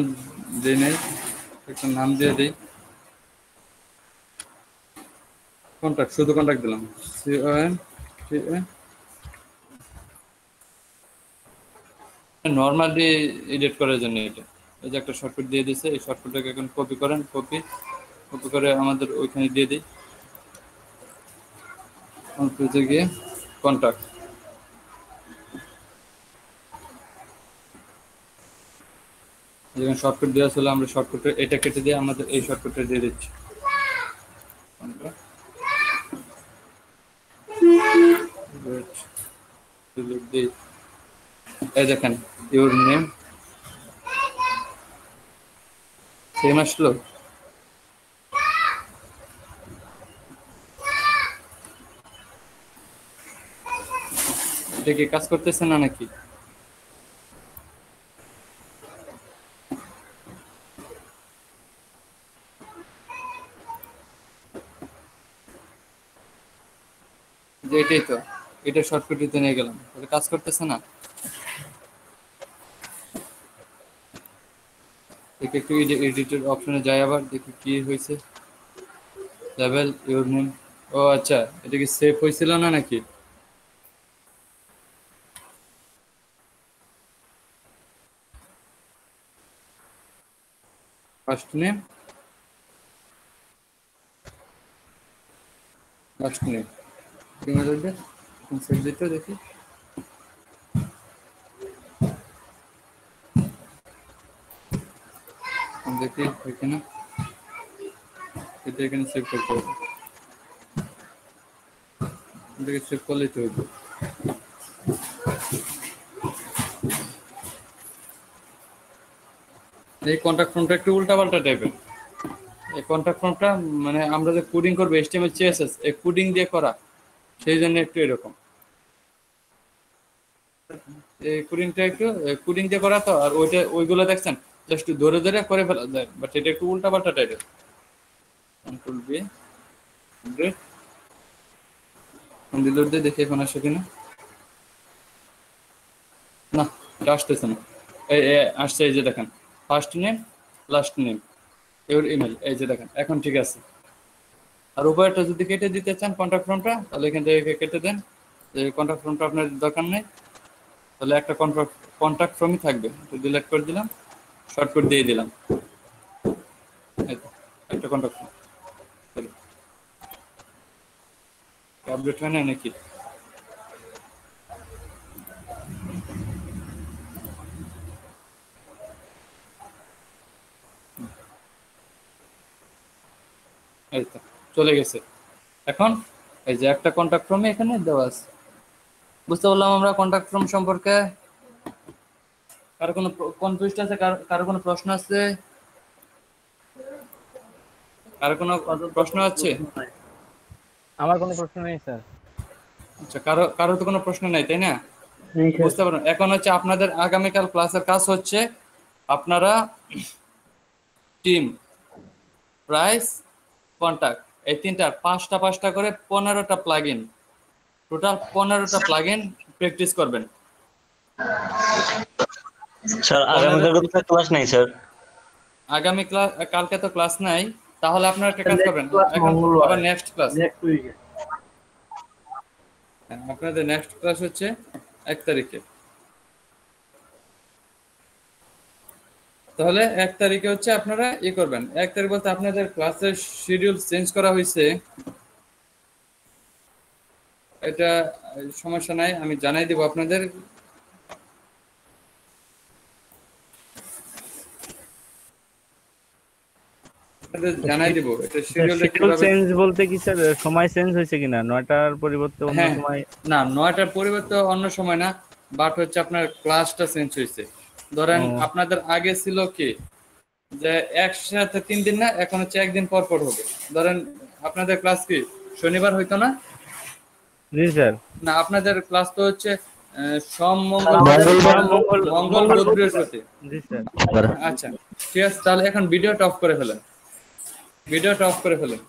দিই নাই, একটা নাম দিয়ে দিই, কন্টাক্ট, শুধু কন্টাক্ট দিলাম, নর্মালি এডিট করার জন্য এটা। এই যে একটা শর্টকাট দিয়ে দিছে, এই শর্টকাটটাকে এখন কপি করেন, কপি করে আমাদের ওইখানে দিয়ে দিই, পেজে গিয়ে কন্টাক্ট, যেখানে শর্টকাট দেওয়া ছিল আমরা শর্টকাটে এটা কেটে দিয়ে আমাদের এই শর্টকাটটা দিয়ে দিচ্ছি। এই দেখেন ইউর নেম সেম আসলো। এটা কি কাজ করতেছে না নাকি? যে এটাই তো, এটা শর্টকাটে নিয়ে গেলাম, এটা কাজ করতেছে না। দেখি একটু এডিটর অপশনে যাই, আবার দেখি কি হয়েছে। লেভেল ইউর নেম, ও আচ্ছা, এটা কি সেভ হয়েছিল না নাকি? First name, last name, save দিতে দেখি। দেখি এখানে, এটা এখানে সেভ করতে হবে, এটাকে সেভ করলেই তো হইবে। এই কন্টাক্ট ফর্মটা একটু উল্টাপাল্টা টাইপের। এই কন্টাক্ট ফর্মটা মানে আমরা যে কোডিং করবো HTML CSS, এই কোডিং দিয়ে করা, সেই জন্য একটু এরকম। এই কোডিংটা একটু কোডিং দিয়ে করা তো, আর ওইটা ওইগুলো দেখছেন জাস্ট ধরে ধরে করে ফেলা যায়, বাট এটা একটু উল্টাপাল্টা টাইপের। কন্ট্রোল বি ডিলিট দিয়ে দেখি এখন আসে কিনা। না, এটা আসতেছে না। এই আসছে, এই যে দেখেন first name last name your email, এই যে দেখেন এখন ঠিক আছে। আর উপরেরটা যদি কেটে দিতে চান কন্ট্যাক্ট ফর্মটা, তাহলে এখান থেকে কেটে দেন। এই কন্ট্যাক্ট ফর্মটা আপনার দরকার নেই, তাহলে একটা কন্ট্যাক্ট ফর্মই থাকবে, ডিলিট করে দিলাম, শর্টকাট দিয়ে দিলাম, একটা কন্ট্যাক্ট ফর্ম। আপডেট হয় না নাকি? এই তো চলে গেছে। এখন এই যে একটা কন্ট্যাক্ট ফর্মে এখানে দেওয়া আছে। বুঝতে পারলাম আমরা কন্ট্যাক্ট ফর্ম সম্পর্কে। কারো কোনো কনফিউজ আছে? কারো কোনো প্রশ্ন আছে? কারো কোনো প্রশ্ন আছে? আমার কোনো প্রশ্ন নেই স্যার। আচ্ছা, কারো তো কোনো প্রশ্ন নাই, তাই না? বুঝতে পারলাম। এখন হচ্ছে আপনাদের আগামীকাল ক্লাসের কাজ হচ্ছে আপনারা টিম, প্রাইস, কন্টাক্ট, এই তিনটা পাঁচটা করে 15টা প্লাগইন, টোটাল 15টা প্লাগইন প্র্যাকটিস করবেন। স্যার আগামীকাল তো ক্লাস নাই স্যার। আগামী ক্লাস, কালকে তো ক্লাস নাই, তাহলে আপনারা একটা কাজ করবেন, এখন আবার নেক্সট ক্লাস, আপনাদের নেক্সট ক্লাস হচ্ছে 1 তারিখে। তাহলে 1 তারিখে হচ্ছে আপনারা করবেন। 1 তারিখ বলতে আপনাদের ক্লাসের শিডিউল চেঞ্জ করা হয়েছে, এটা সমস্যা নাই, আমি জানাই দিব আপনাদের। জানাই দিব এটা শিডিউল চেঞ্জ বলতে কি স্যার, সময় চেঞ্জ হয়েছে কিনা? 9টার পরিবর্তে অন্য সময়? না, 9টার পরিবর্তে অন্য সময় না, বাট হচ্ছে আপনার ক্লাসটা চেঞ্জ হয়েছে। ধরেন আপনাদের আগে ছিল কি যে একসাথে 3 দিন না, এখন হচ্ছে 1 দিন পর পর হবে। ধরেন আপনাদের ক্লাস কি শনিবার হইতো না? জি স্যার। না, আপনাদের ক্লাস তো হচ্ছে সোম, মঙ্গল, বুধ, বৃহস্পতি। জি স্যার। আচ্ছা ঠিক আছে, তাহলে এখন ভিডিওটা অফ করে ফেলেন, ভিডিওটা অফ করে ফেলেন।